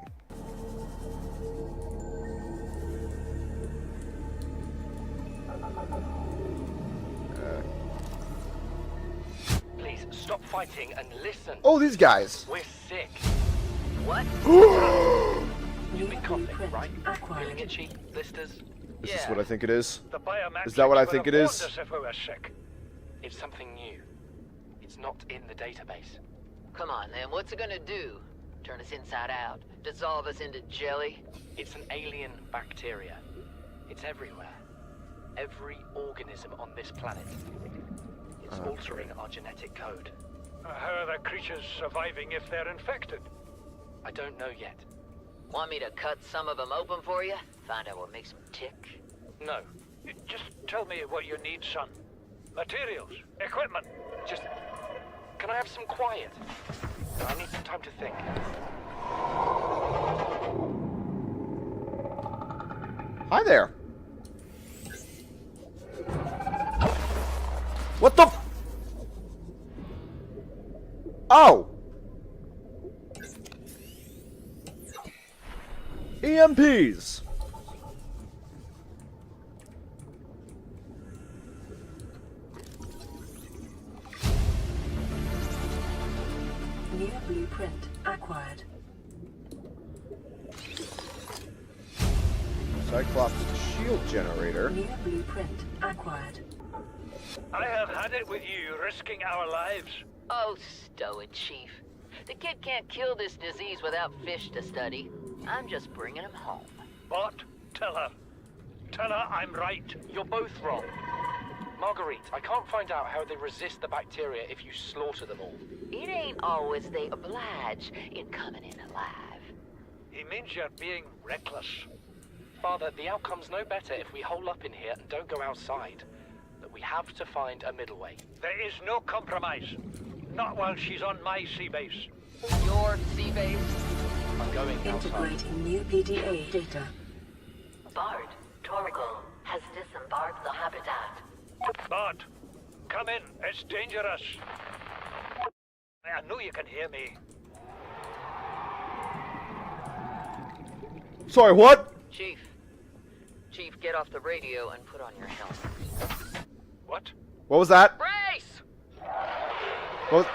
Please, stop fighting and listen. Oh, these guys! We're sick. What? You've been coughing, right? Feeling itchy? Blisters? Is this what I think it is? The biometrics Is that what I would think have it warned is? us if we were sick. It's something new. It's not in the database. Come on, then. What's it gonna do? Turn us inside out? Dissolve us into jelly? It's an alien bacteria. It's everywhere. Every organism on this planet. It's altering our genetic code. How are the creatures surviving if they're infected? I don't know yet. Want me to cut some of them open for you? Find out what makes them tick? No. Just tell me what you need, son. Materials, equipment. Just... Can I have some quiet? I need some time to think. Hi there! What the f- Oh! EMPs! New blueprint acquired. Cyclops shield generator. New blueprint acquired. I have had it with you, risking our lives. Oh, stow it, Chief. The kid can't kill this disease without fish to study. I'm just bringing him home. But tell her. Tell her I'm right. You're both wrong. Marguerite, I can't find out how they resist the bacteria if you slaughter them all. It ain't always they oblige in coming in alive. He means you're being reckless. Father, the outcome's no better if we hole up in here and don't go outside. But we have to find a middle way. There is no compromise. Not while she's on my sea base. Your sea base? I'm going outside. Integrating new PDA data. Bard, Torgal has disembarked the habitat. Bart, come in. It's dangerous. I know you can hear me. Sorry, what? Chief. Chief, get off the radio and put on your helmet. What? What was that? Brace! What was...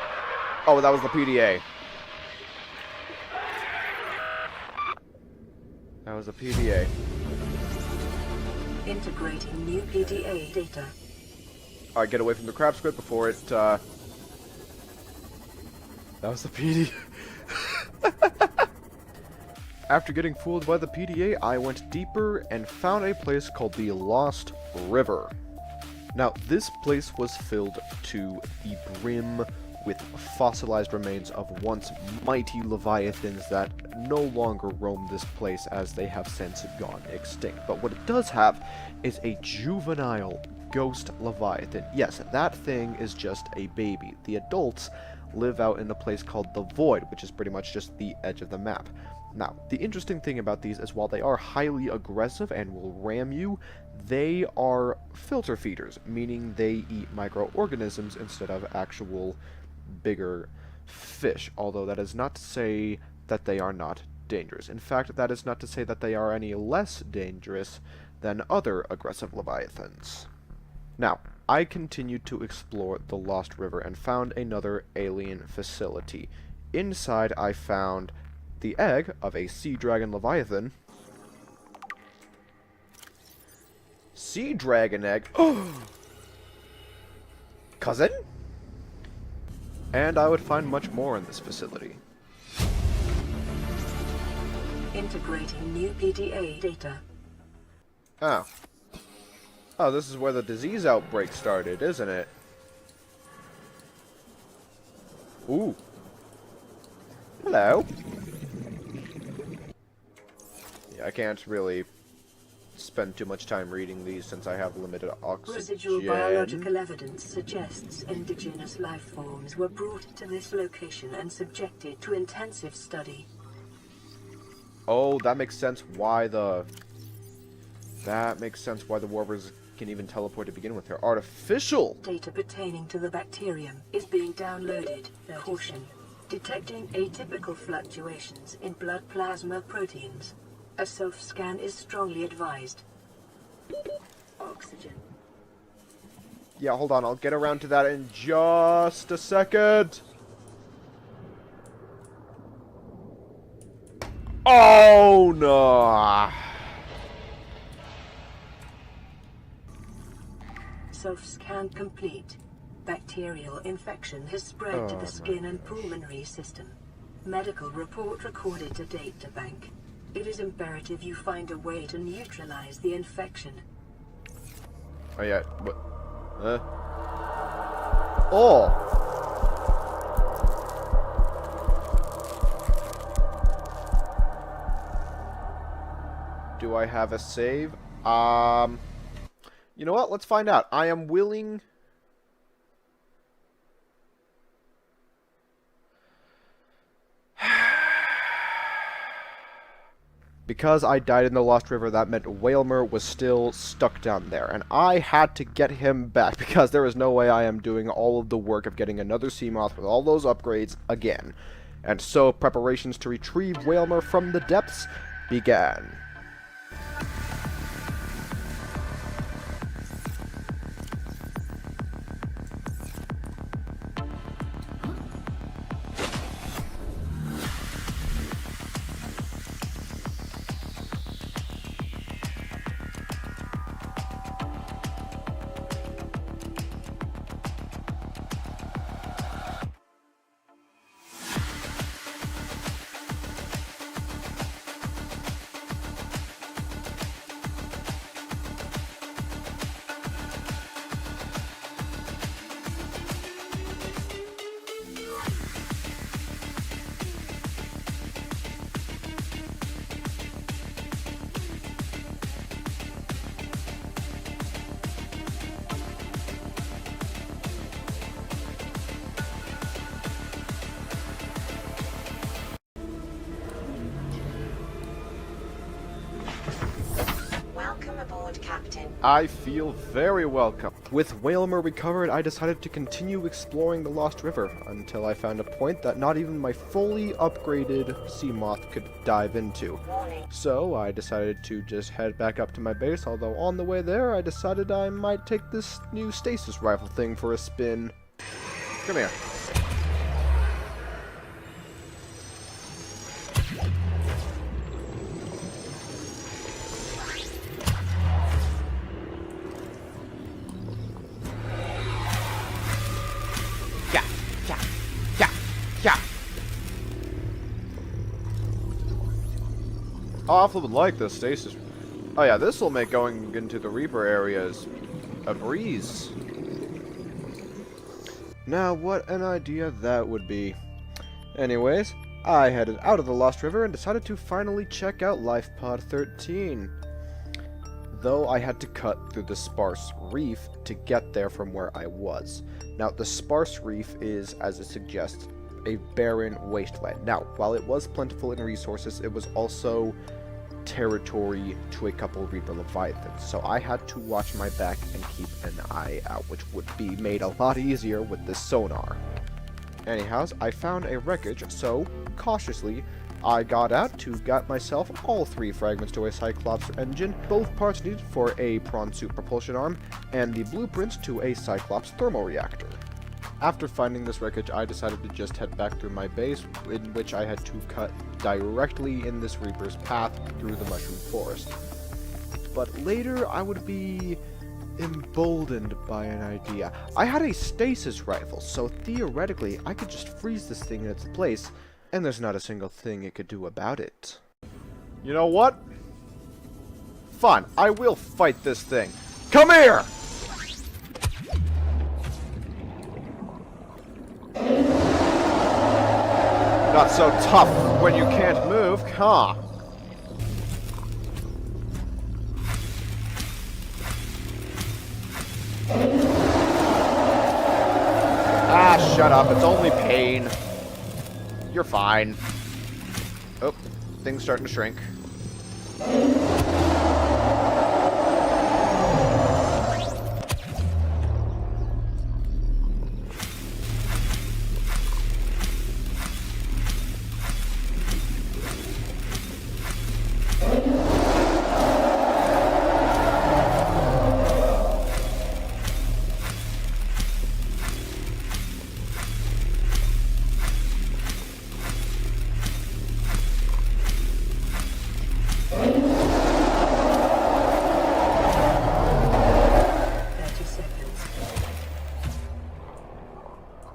Oh, that was the PDA. That was a PDA. Integrating new PDA data. Alright, get away from the crab squid before it, That was the PDA. After getting fooled by the PDA, I went deeper and found a place called the Lost River. Now, this place was filled to the brim with fossilized remains of once mighty leviathans that no longer roam this place as they have since gone extinct. But what it does have is a juvenile ghost leviathan. Yes, that thing is just a baby. The adults live out in a place called the Void, which is pretty much just the edge of the map. Now, the interesting thing about these is while they are highly aggressive and will ram you, they are filter feeders, meaning they eat microorganisms instead of actual bigger fish, although that is not to say that they are not dangerous. In fact, that is not to say that they are any less dangerous than other aggressive leviathans. Now, I continued to explore the Lost River and found another alien facility. Inside, I found the egg of a sea dragon leviathan. Sea dragon egg. Cousin? And I would find much more in this facility. Integrating new PDA data. Oh. Oh, this is where the disease outbreak started, isn't it? Ooh. Hello. Yeah, I can't really spend too much time reading these since I have limited oxygen. Residual biological evidence suggests indigenous life forms were brought to this location and subjected to intensive study. Oh, that makes sense why the... That makes sense why the warpers can even teleport to begin with. They're artificial! Data pertaining to the bacterium is being downloaded. Caution. Detecting atypical fluctuations in blood plasma proteins. A self-scan is strongly advised. Oxygen. Yeah, hold on. I'll get around to that in just a second. Oh, no. Self-scan complete. Bacterial infection has spread to the skin and pulmonary system. Medical report recorded to data bank. It is imperative you find a way to neutralize the infection. Oh, yeah. What? Oh! Do I have a save? You know what? Let's find out. I am willing... Because I died in the Lost River, that meant Whalmer was still stuck down there. And I had to get him back, because there is no way I am doing all of the work of getting another Seamoth with all those upgrades again. And so, preparations to retrieve Whalmer from the depths began. Welcome aboard, Captain. I feel very welcome. With Whalmer recovered, I decided to continue exploring the Lost River until I found a point that not even my fully upgraded Seamoth could dive into. So I decided to just head back up to my base, although on the way there I decided I might take this new stasis rifle thing for a spin. Come here. Oh, I would like this stasis. Oh yeah, this will make going into the Reaper areas a breeze. Now, what an idea that would be. Anyways, I headed out of the Lost River and decided to finally check out Life Pod 13. Though I had to cut through the sparse reef to get there from where I was. Now, the sparse reef is, as it suggests, a barren wasteland. Now, while it was plentiful in resources, it was also territory to a couple Reaper Leviathans, so I had to watch my back and keep an eye out, which would be made a lot easier with this sonar. Anyhows, I found a wreckage, so, cautiously, I got out to get myself all 3 fragments to a Cyclops engine, both parts needed for a prawn suit propulsion arm, and the blueprints to a Cyclops thermoreactor. After finding this wreckage, I decided to just head back through my base, in which I had to cut directly in this Reaper's path through the mushroom forest. But later, I would be emboldened by an idea. I had a stasis rifle, so theoretically, I could just freeze this thing in its place, and there's not a single thing it could do about it. You know what? Fine, I will fight this thing. Come here! Not so tough when you can't move, huh? Ah, shut up. It's only pain. You're fine. Oh, things starting to shrink.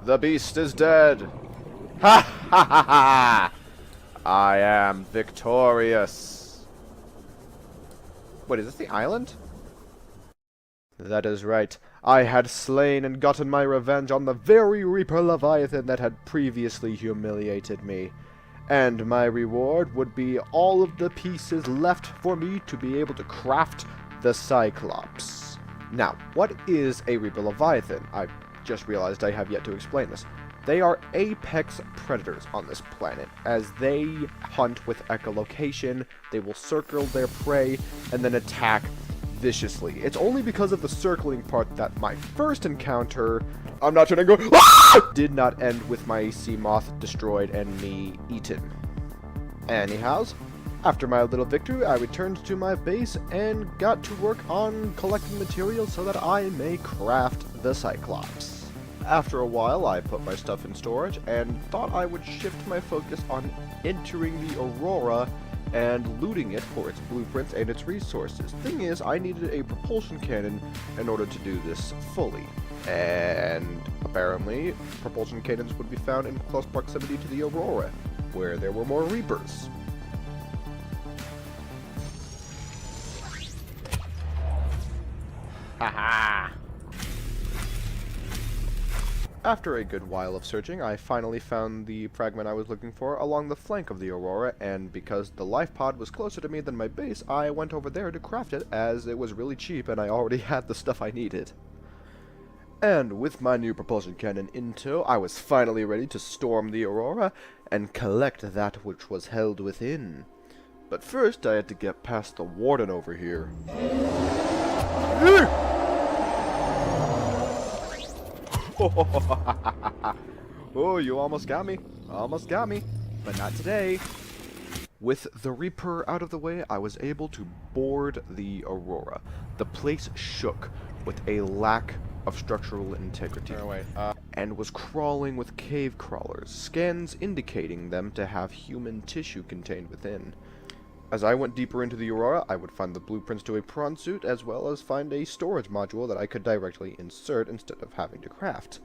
The beast is dead! Ha ha ha ha! I am victorious! Wait, is this the island? That is right. I had slain and gotten my revenge on the very Reaper Leviathan that had previously humiliated me. And my reward would be all of the pieces left for me to be able to craft the Cyclops. Now, what is a Reaper Leviathan? I just realized I have yet to explain this. They are apex predators on this planet. As they hunt with echolocation, they will circle their prey and then attack viciously. It's only because of the circling part that my first encounter, I'm not trying to go, ah! Did not end with my sea moth destroyed and me eaten. Anyhows, after my little victory, I returned to my base and got to work on collecting materials so that I may craft the Cyclops. After a while, I put my stuff in storage and thought I would shift my focus on entering the Aurora and looting it for its blueprints and its resources. Thing is, I needed a propulsion cannon in order to do this fully. And apparently, propulsion cannons would be found in close proximity to the Aurora, where there were more Reapers. Haha! After a good while of searching, I finally found the fragment I was looking for along the flank of the Aurora, and because the life pod was closer to me than my base, I went over there to craft it, as it was really cheap and I already had the stuff I needed. And with my new propulsion cannon in tow, I was finally ready to storm the Aurora and collect that which was held within. But first, I had to get past the warden over here. Oh, you almost got me. Almost got me. But not today. With the Reaper out of the way, I was able to board the Aurora. The place shook with a lack of structural integrity. And was crawling with cave crawlers, scans indicating them to have human tissue contained within. As I went deeper into the Aurora, I would find the blueprints to a prawn suit, as well as find a storage module that I could directly insert instead of having to craft.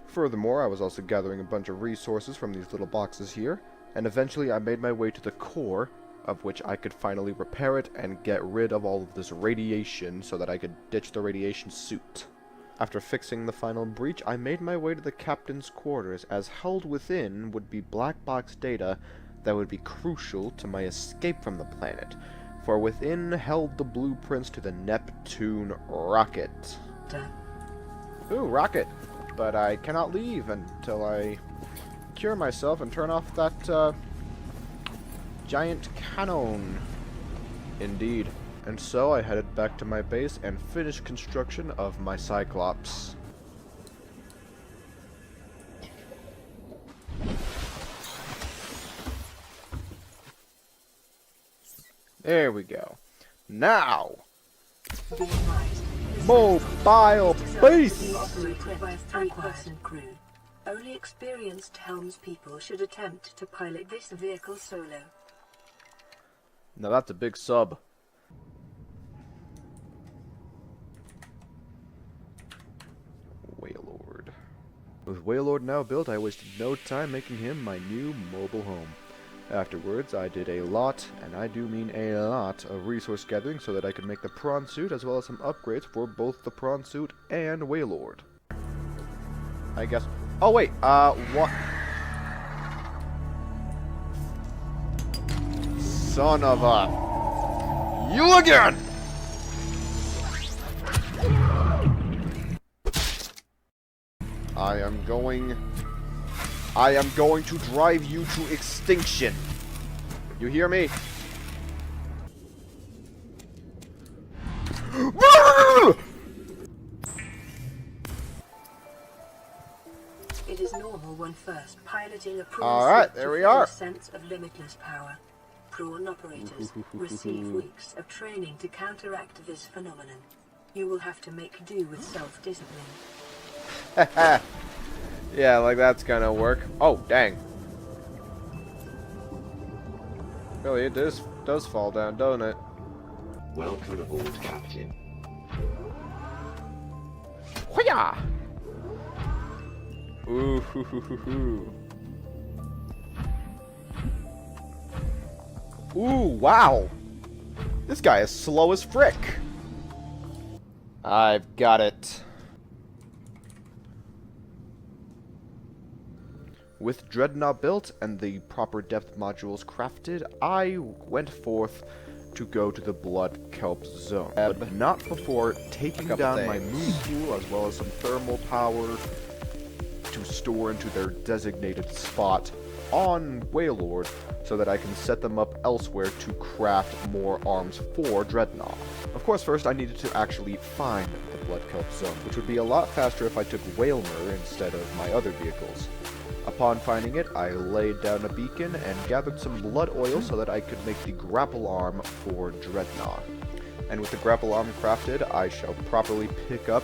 Furthermore, I was also gathering a bunch of resources from these little boxes here, and eventually I made my way to the core, of which I could finally repair it and get rid of all of this radiation so that I could ditch the radiation suit. After fixing the final breach, I made my way to the captain's quarters, as held within would be black box data that would be crucial to my escape from the planet, for within held the blueprints to the Neptune rocket. Ooh, rocket! But I cannot leave until I cure myself and turn off that, giant cannon. Indeed. And so I headed back to my base and finished construction of my Cyclops. There we go. Now! Mobile base! Operated by a 3-person crew. Only experienced helmspeople should attempt to pilot this vehicle solo. Now that's a big sub. Waylord. With Waylord now built, I wasted no time making him my new mobile home. Afterwards, I did a lot, and I do mean a lot, of resource gathering so that I could make the prawn suit as well as some upgrades for both the prawn suit and Waylord. I guess... Oh wait, what? son of a... You again! I am going to drive you to extinction. You hear me? It is normal when first piloting a prawn Alright, ship there to we feel are. a sense of limitless power. Prawn operators receive weeks of training to counteract this phenomenon. You will have to make do with self-discipline. Yeah, like that's gonna work. Oh, dang. Really, it does fall down, don't it? Welcome aboard, Captain. Hoo-yah! Ooh, hoo, hoo, hoo, hoo. Ooh, wow! This guy is slow as frick. I've got it. With Dreadnought built and the proper depth modules crafted, I went forth to go to the Blood Kelp Zone. But not before taking down my moon pool as well as some thermal power to store into their designated spot on Waylord so that I can set them up elsewhere to craft more arms for Dreadnought. Of course, first I needed to actually find the Blood Kelp Zone, which would be a lot faster if I took Whalmer instead of my other vehicles. Upon finding it, I laid down a beacon and gathered some blood oil so that I could make the grapple arm for Dreadnought. And with the grapple arm crafted, I shall properly pick up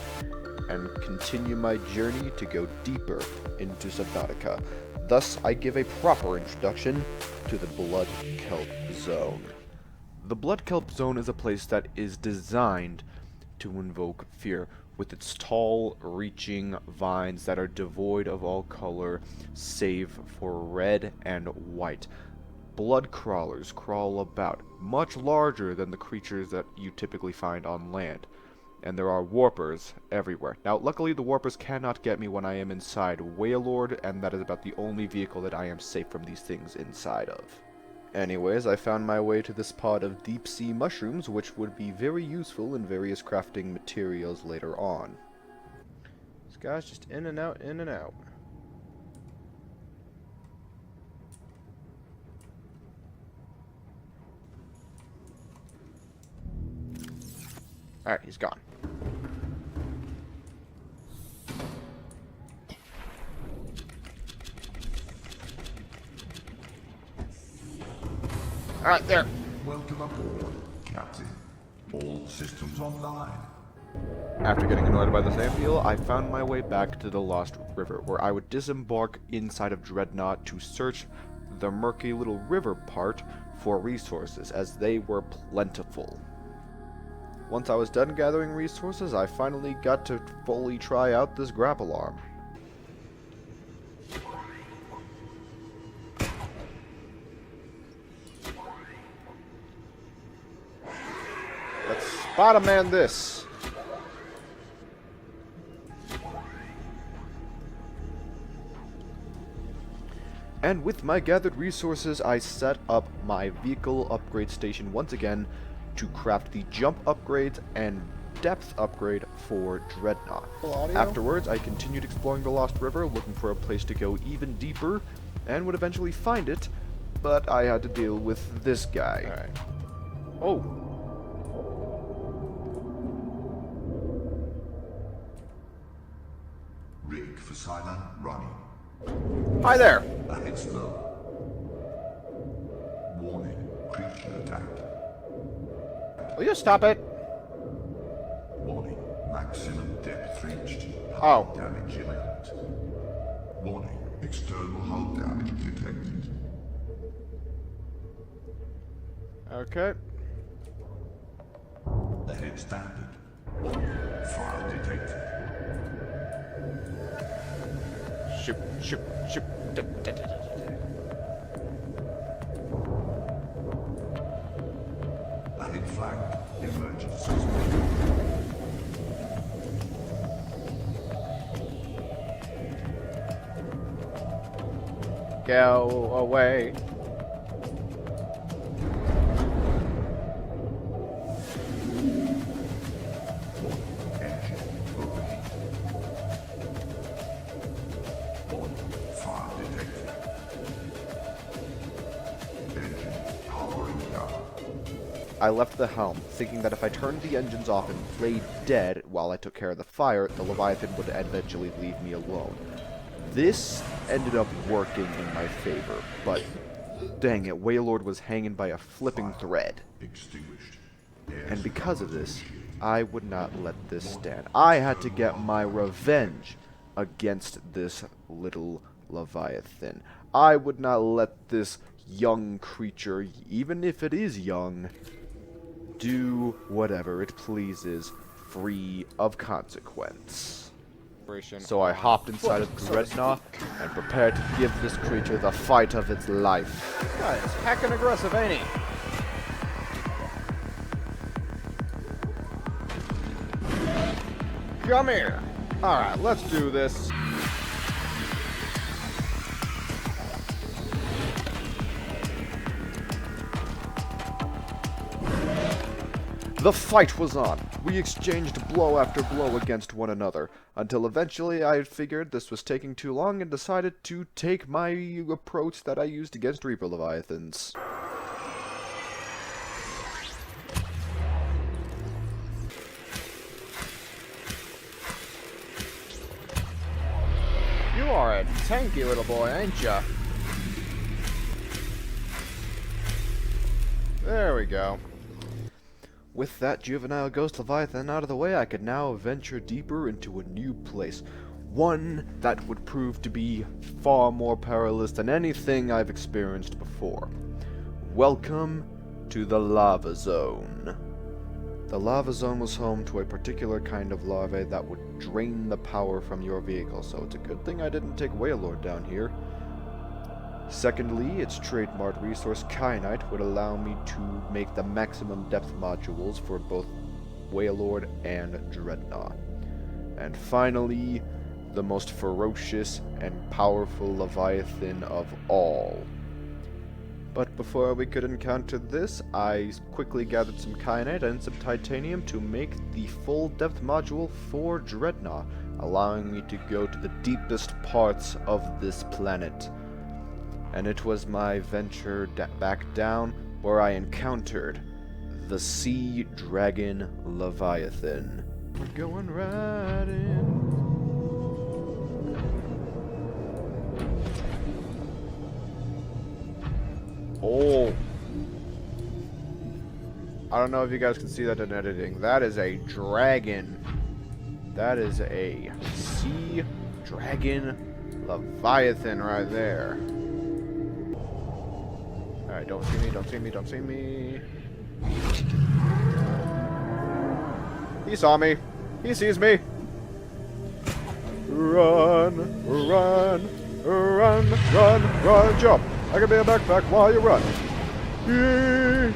and continue my journey to go deeper into Subnautica. Thus, I give a proper introduction to the Blood Kelp Zone. The Blood Kelp Zone is a place that is designed to invoke fear, with its tall, reaching vines that are devoid of all color, save for red and white. Blood crawlers crawl about, much larger than the creatures that you typically find on land. And there are warpers everywhere. Now, luckily the warpers cannot get me when I am inside Waylord, and that is about the only vehicle that I am safe from these things inside of. Anyways, I found my way to this pod of deep-sea mushrooms, which would be very useful in various crafting materials later on. This guy's just in and out, in and out. Alright, he's gone. Alright, there. Welcome aboard, Captain. All systems online. After getting annoyed by the sand wheel, I found my way back to the Lost River, where I would disembark inside of Dreadnought to search the murky little river part for resources, as they were plentiful. Once I was done gathering resources, I finally got to fully try out this grapple arm. Let's Spider-Man this! And with my gathered resources, I set up my vehicle upgrade station once again to craft the jump upgrades and depth upgrade for Dreadnought. Afterwards, I continued exploring the Lost River, looking for a place to go even deeper, and would eventually find it, but I had to deal with this guy. Alright. Oh! Rig for silent running. Hi there! Ahead slow. Warning, creature attack. Will you stop it? Warning, maximum depth reached. Oh. Hull damage imminent. Warning, external hull damage detected. Okay. Ahead standard. Fire detected. Shoot, shoot, shoot. Ahead flank. Emergency. Go away. I left the helm, thinking that if I turned the engines off and played dead while I took care of the fire, the Leviathan would eventually leave me alone. This ended up working in my favor, but dang it, Waylord was hanging by a flipping thread. Extinguished. And because of this, I would not let this stand. I had to get my revenge against this little Leviathan. I would not let this young creature, even if it is young, do whatever it pleases, free of consequence. So I hopped inside of Dreadnought and prepared to give this creature the fight of its life. God, it's heckin' aggressive, ain't he? Come here. Alright, let's do this. The fight was on. We exchanged blow after blow against one another, until eventually I figured this was taking too long and decided to take my approach that I used against Reaper Leviathans. You are a tanky little boy, ain't ya? There we go. With that juvenile ghost Leviathan out of the way, I could now venture deeper into a new place. One that would prove to be far more perilous than anything I've experienced before. Welcome to the Lava Zone. The Lava Zone was home to a particular kind of larvae that would drain the power from your vehicle, so it's a good thing I didn't take Waylord down here. Secondly, its trademark resource Kyanite would allow me to make the maximum depth modules for both Waylord and Dreadnought. And finally, the most ferocious and powerful Leviathan of all. But before we could encounter this, I quickly gathered some Kyanite and some titanium to make the full depth module for Dreadnought, allowing me to go to the deepest parts of this planet. And it was my venture back down where I encountered the Sea Dragon Leviathan. We're going right in. Oh. I don't know if you guys can see that in editing. That is a dragon. That is a Sea Dragon Leviathan right there. Alright, don't see me, don't see me, don't see me. He saw me. He sees me. Run, run, run, run, run, jump. I can be a backpack while you run. Yee.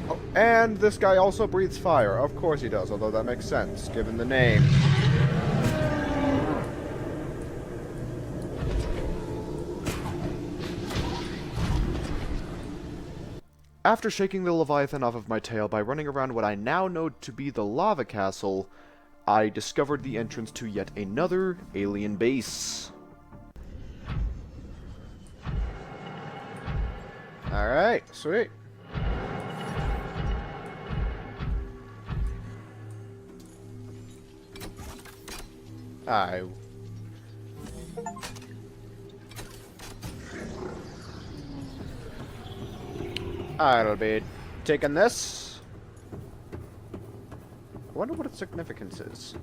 Oh, and this guy also breathes fire. Of course he does, although that makes sense, given the name. After shaking the Leviathan off of my tail by running around what I now know to be the lava castle, I discovered the entrance to yet another alien base. Alright, sweet. I'll be taking this. I wonder what its significance is.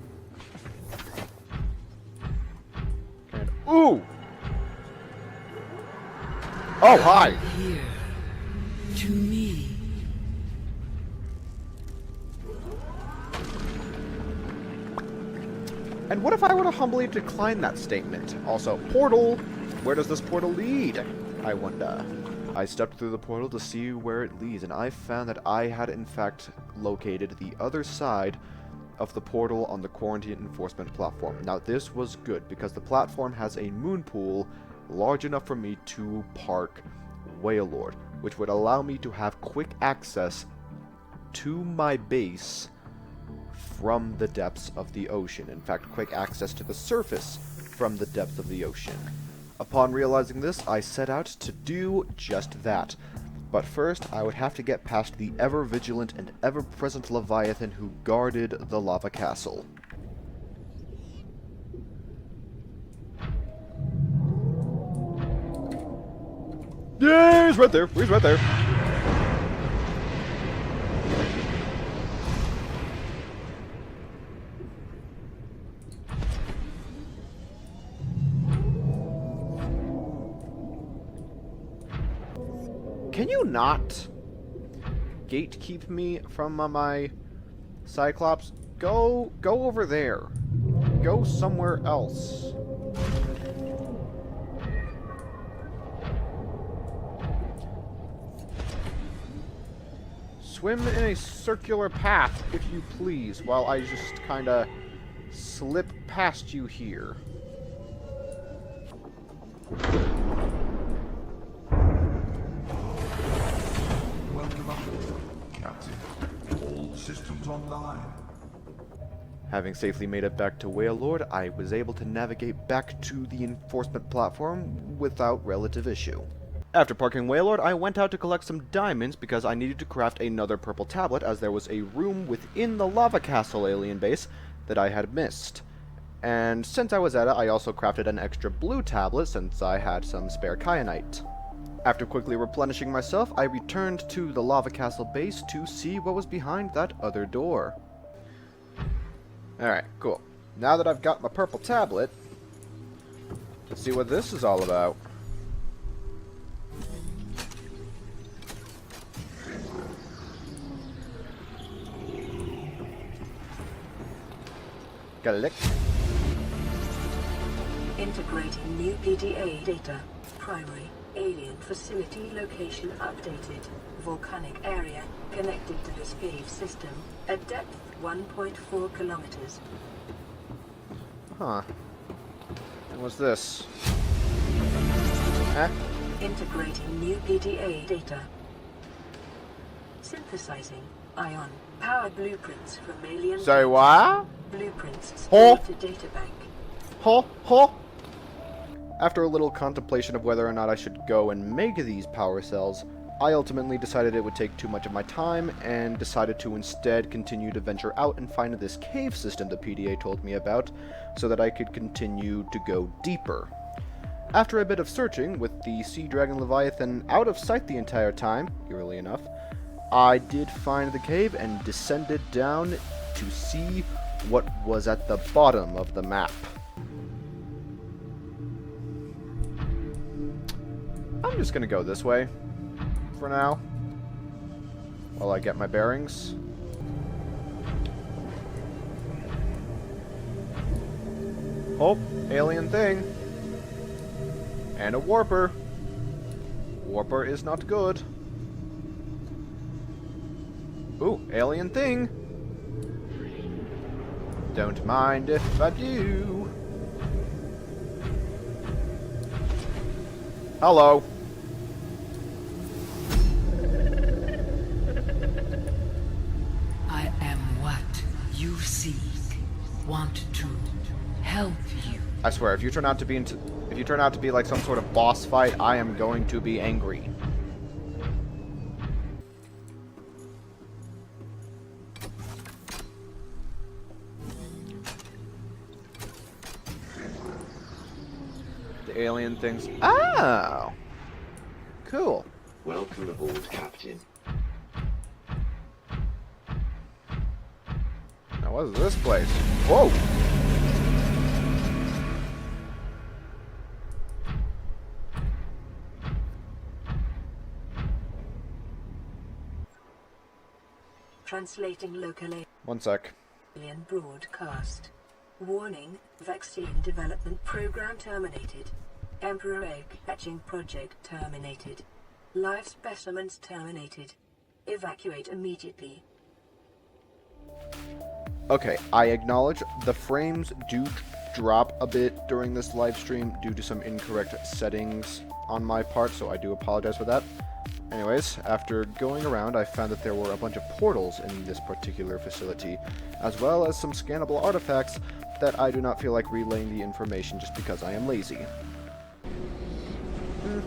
And, ooh! Oh, hi! Here. To me. And what if I were to humbly decline that statement? Also, portal! Where does this portal lead? I wonder. I stepped through the portal to see where it leads, and I found that I had in fact located the other side of the portal on the quarantine enforcement platform. Now this was good, because the platform has a moon pool large enough for me to park Waylord, which would allow me to have quick access to my base from the depths of the ocean. In fact, quick access to the surface from the depth of the ocean. Upon realizing this, I set out to do just that. But first, I would have to get past the ever-vigilant and ever-present Leviathan who guarded the lava castle. Yeah, he's right there. He's right there. Can you not gatekeep me from my Cyclops? Go over there. Go somewhere else. Swim in a circular path, if you please, while I just kinda slip past you here. Welcome aboard, Captain. All systems online. Having safely made it back to Whale Lord, I was able to navigate back to the enforcement platform without relative issue. After parking Whale Lord, I went out to collect some diamonds because I needed to craft another purple tablet as there was a room within the lava castle alien base that I had missed. And since I was at it, I also crafted an extra blue tablet since I had some spare kyanite. After quickly replenishing myself, I returned to the lava castle base to see what was behind that other door. Alright, cool. Now that I've got my purple tablet, let's see what this is all about. Got a lick. Integrating new PDA data. Primary alien facility location updated. Volcanic area connected to this cave system at depth 1.4 kilometers. Huh. And what's this? Huh? Integrating new PDA data. Synthesizing ion power blueprints from alien. Sorry, what? Blueprints Huh? stored to databank. Huh? After a little contemplation of whether or not I should go and make these power cells, I ultimately decided it would take too much of my time and decided to instead continue to venture out and find this cave system the PDA told me about so that I could continue to go deeper. After a bit of searching, with the Sea Dragon Leviathan out of sight the entire time, eerily enough, I did find the cave and descended down to see what was at the bottom of the map. I'm just gonna go this way for now while I get my bearings. Oh, alien thing. And a warper. Warper is not good. Ooh, alien thing. Don't mind if I do. Hello. I am what you seek. Want to help you. I swear, if you turn out to be like some sort of boss fight, I am going to be angry. The alien things. Oh! Cool. Welcome aboard, Captain. Now, what is this place? Whoa! Translating local One sec. alien broadcast. Warning, vaccine development program terminated. Emperor egg hatching project terminated. Live specimens terminated. Evacuate immediately. Okay, I acknowledge the frames do drop a bit during this live stream due to some incorrect settings on my part, so I do apologize for that. Anyways, after going around, I found that there were a bunch of portals in this particular facility, as well as some scannable artifacts that I do not feel like relaying the information just because I am lazy. Is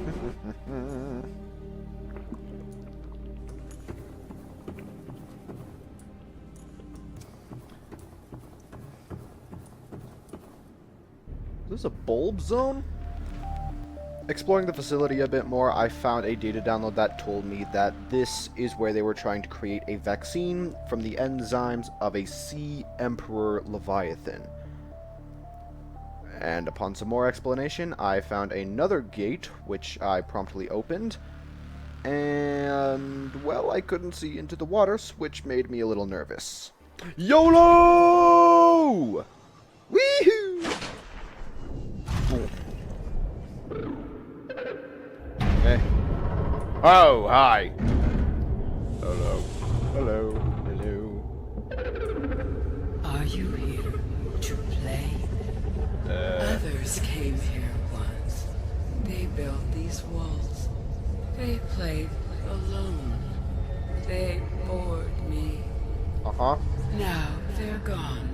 this a bulb zone? Exploring the facility a bit more, I found a data download that told me that this is where they were trying to create a vaccine from the enzymes of a sea emperor leviathan. And upon some more explanation, I found another gate, which I promptly opened. And, well, I couldn't see into the waters, which made me a little nervous. YOLO! Wee-hoo! Hey. Oh, hi. Hello. Hello. Hello. Are you here to play? Others came here once. They built these walls. They played alone. They bored me. Uh-huh. Now they're gone.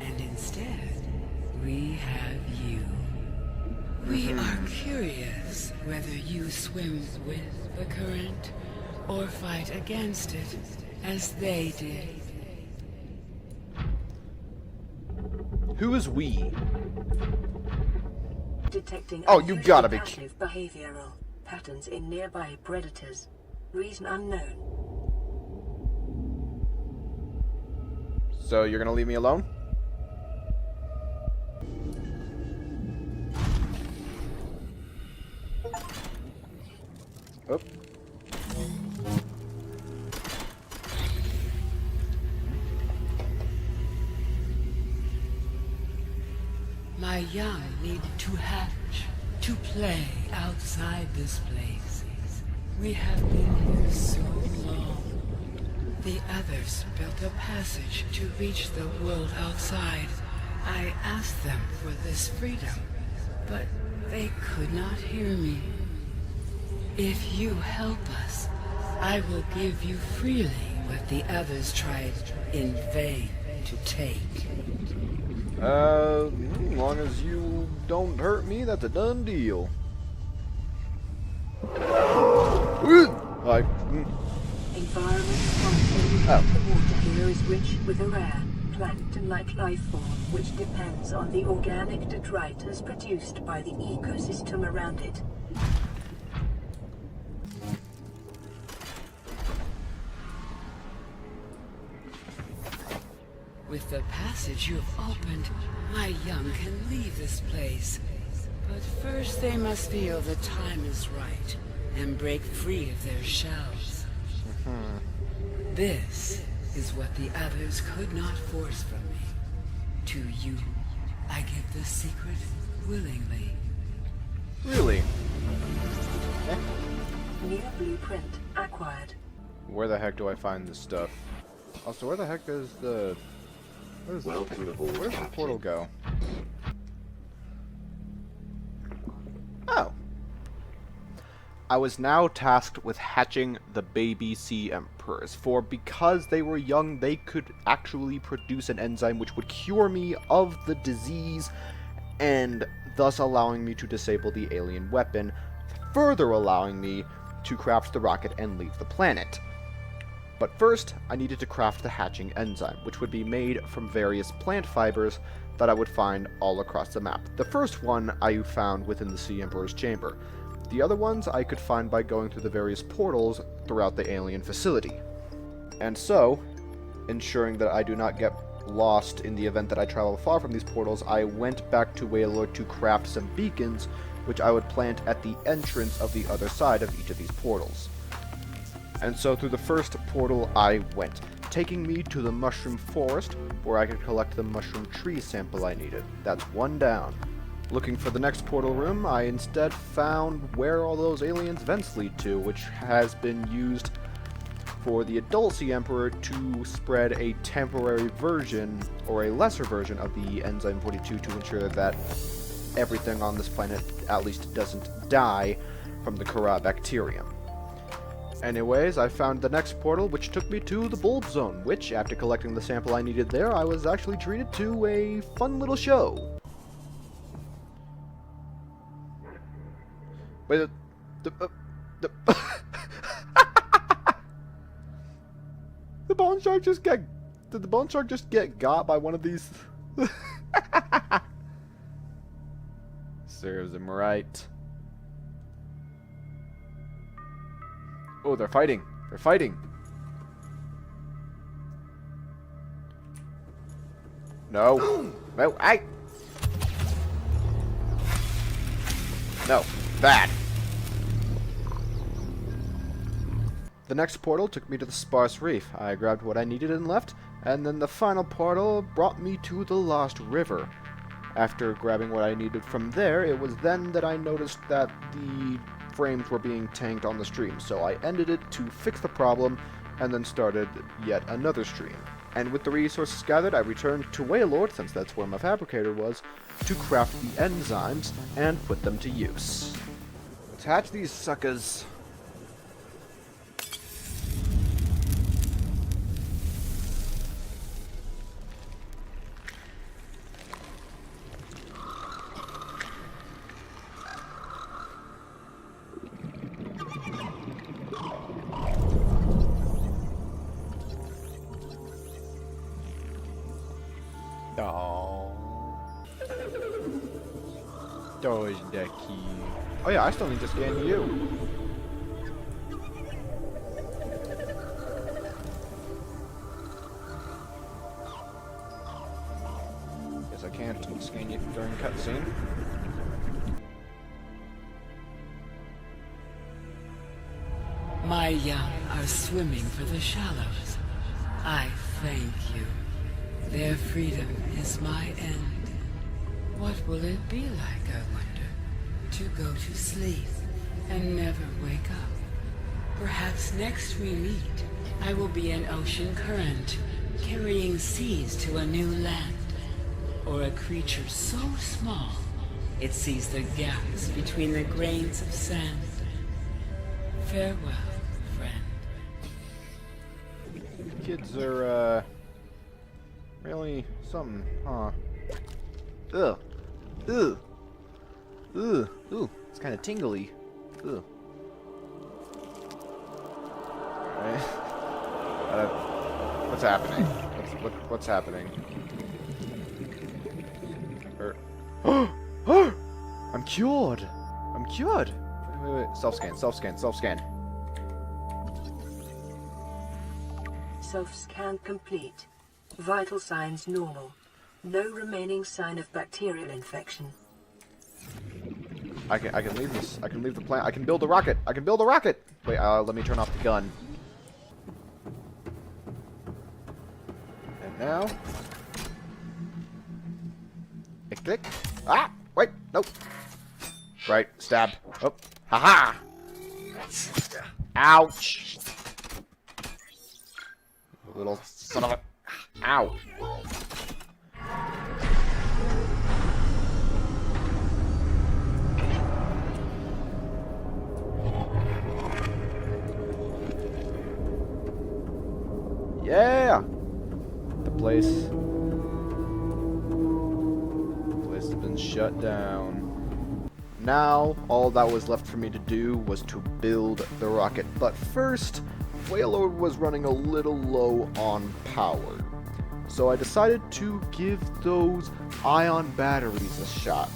And instead, we have you. We are curious whether you swim with the current or fight against it, as they did. Who is we? Detecting Oh, you gotta be passive behavioral patterns in nearby predators. Reason unknown. So you're gonna leave me alone? Oh. My young need to hatch, to play outside this place. We have been here so long. The others built a passage to reach the world outside. I asked them for this freedom, but they could not hear me. If you help us, I will give you freely what the others tried in vain to take. As long as you don't hurt me, that's a done deal. Environment content. The water here is rich with a rare plankton-like life form which depends on the organic detritus produced by the ecosystem around it. With the passage you have opened, my young can leave this place. But first they must feel the time is right and break free of their shells. This is what the others could not force from me. To you, I give the secret willingly. Really? New blueprint acquired. Where the heck do I find this stuff? Also, where the heck is the... Where's the portal go? Oh. I was now tasked with hatching the baby sea emperors, for because they were young, they could actually produce an enzyme which would cure me of the disease, and thus allowing me to disable the alien weapon, further allowing me to craft the rocket and leave the planet. But first, I needed to craft the hatching enzyme, which would be made from various plant fibers that I would find all across the map. The first one I found within the Sea Emperor's chamber. The other ones I could find by going through the various portals throughout the alien facility. And so, ensuring that I do not get lost in the event that I travel far from these portals, I went back to Whaler to craft some beacons, which I would plant at the entrance of the other side of each of these portals. And so through the first portal I went, taking me to the mushroom forest, where I could collect the mushroom tree sample I needed. That's one down. Looking for the next portal room, I instead found where all those aliens' vents lead to, which has been used for the adult Sea Emperor to spread a temporary version, or a lesser version, of the Enzyme 42 to ensure that everything on this planet at least doesn't die from the Kara bacterium. Anyways, I found the next portal, which took me to the Bulb Zone, which, after collecting the sample I needed there, I was actually treated to a fun little show. Wait, the the bone shark just get... Did the bone shark just get got by one of these? Serves him right. Oh, they're fighting. They're fighting. No. No, No, bad. The next portal took me to the sparse reef. I grabbed what I needed and left, and then the final portal brought me to the Lost River. After grabbing what I needed from there, it was then that I noticed that the frames were being tanked on the stream, so I ended it to fix the problem, and then started yet another stream. And with the resources gathered, I returned to Waylord, since that's where my fabricator was, to craft the enzymes and put them to use. Let's hatch these suckers. Dois daqui. Oh yeah, I still need to scan you. Guess I can't scan you during cutscene. My young are swimming for the shallows. I thank you. Their freedom is my end. What will it be like, I wonder, to go to sleep and never wake up? Perhaps next we meet, I will be an ocean current, carrying seas to a new land. Or a creature so small, it sees the gaps between the grains of sand. Farewell, friend. Kids are, really something, huh? Ugh. Ugh. Ugh. Ooh, it's kind of tingly. Ugh. What's happening? What's happening? I'm cured! I'm cured! Wait. Self-scan. Self-scan complete. Vital signs normal. No remaining sign of bacterial infection. I can leave this. I can leave the plant. I can build a rocket. Wait, let me turn off the gun. And now, I click. Ah, wait, nope. Right, stab. Oh, haha. Ouch. Little son of a. Ow. Yeah! The place has been shut down. Now, all that was left for me to do was to build the rocket. But first, Waylord was running a little low on power. So I decided to give those ion batteries a shot.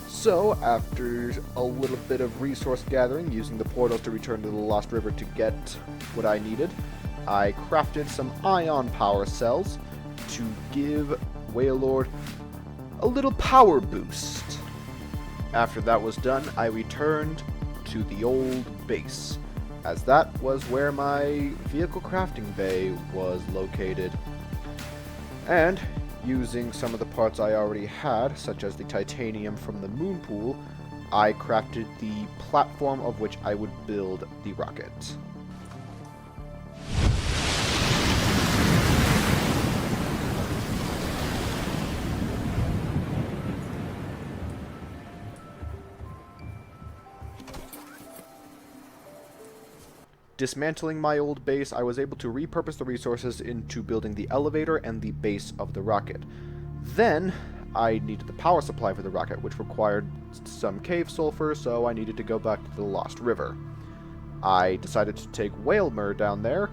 So, after a little bit of resource gathering, using the portals to return to the Lost River to get what I needed, I crafted some ion power cells to give Waylord a little power boost. After that was done, I returned to the old base, as that was where my vehicle crafting bay was located. And, using some of the parts I already had, such as the titanium from the moon pool, I crafted the platform of which I would build the rocket. Dismantling my old base, I was able to repurpose the resources into building the elevator and the base of the rocket. Then, I needed the power supply for the rocket, which required some cave sulfur, so I needed to go back to the Lost River. I decided to take Whalmer down there,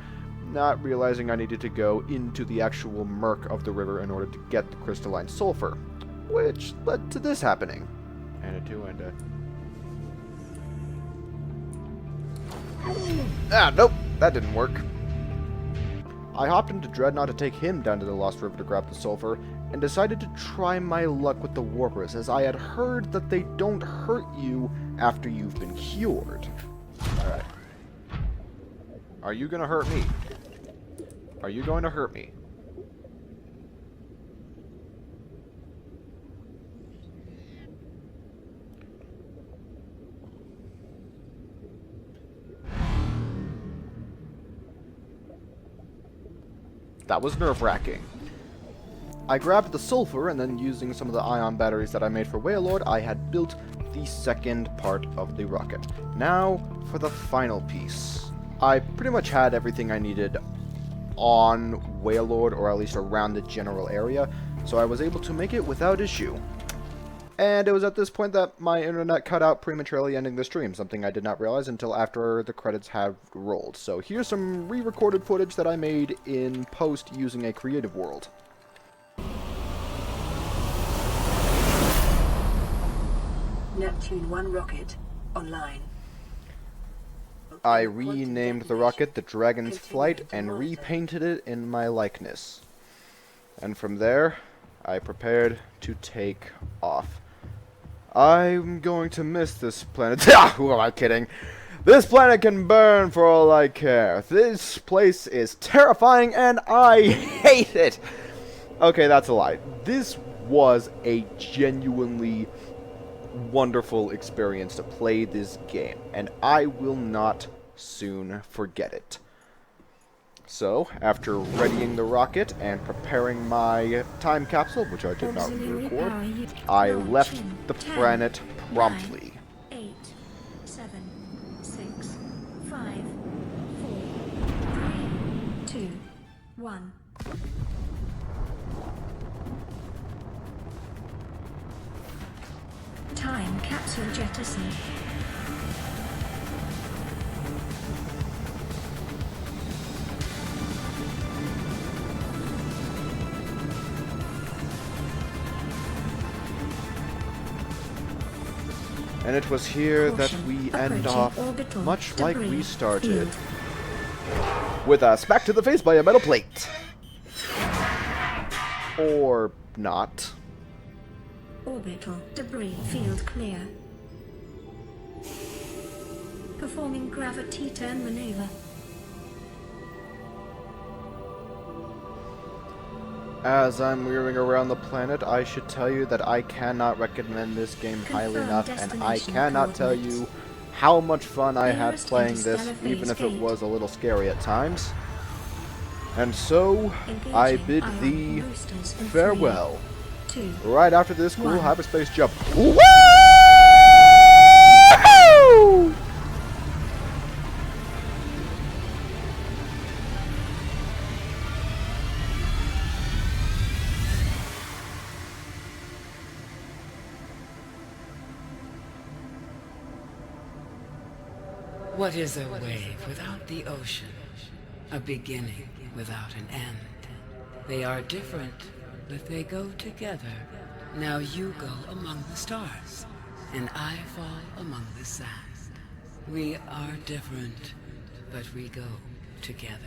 not realizing I needed to go into the actual murk of the river in order to get the crystalline sulfur, which led to this happening. And a 2 and a... nope, that didn't work. I hopped into Dreadnought to take him down to the Lost River to grab the sulfur, and decided to try my luck with the Warpers, as I had heard that they don't hurt you after you've been cured. Alright. Are you gonna hurt me? Are you going to hurt me? That was nerve-wracking. I grabbed the sulfur, and then using some of the ion batteries that I made for Whalelord, I had built the second part of the rocket. Now, for the final piece. I pretty much had everything I needed on Whalelord, or at least around the general area, so I was able to make it without issue. And it was at this point that my internet cut out prematurely, ending the stream, something I did not realize until after the credits had rolled. So here's some re-recorded footage that I made in post using a creative world. Neptune 1 rocket online. I renamed the rocket the Dragon's Flight and repainted it in my likeness. And from there, I prepared to take off. I'm going to miss this planet. Who am I kidding? This planet can burn for all I care. This place is terrifying and I hate it. Okay, that's a lie. This was a genuinely wonderful experience to play this game, and I will not soon forget it. So, after readying the rocket and preparing my time capsule, which I did not record, I left the planet promptly. 8, 7, 6, 5, 4, 3, 2, 1. Time capsule jettisoned. And it was here that we end off, much like we started, with a smack to the face by a metal plate. Or not. Orbital debris field clear. Performing gravity turn maneuver. As I'm weaving around the planet, I should tell you that I cannot recommend this game highly enough, and I cannot tell you how much fun I had playing this, even if it was a little scary at times. And so, I bid thee farewell. Right after this cool hyperspace jump. Woo! What is a wave without the ocean? A beginning without an end. They are different, but they go together. Now you go among the stars, and I fall among the sand. We are different, but we go together.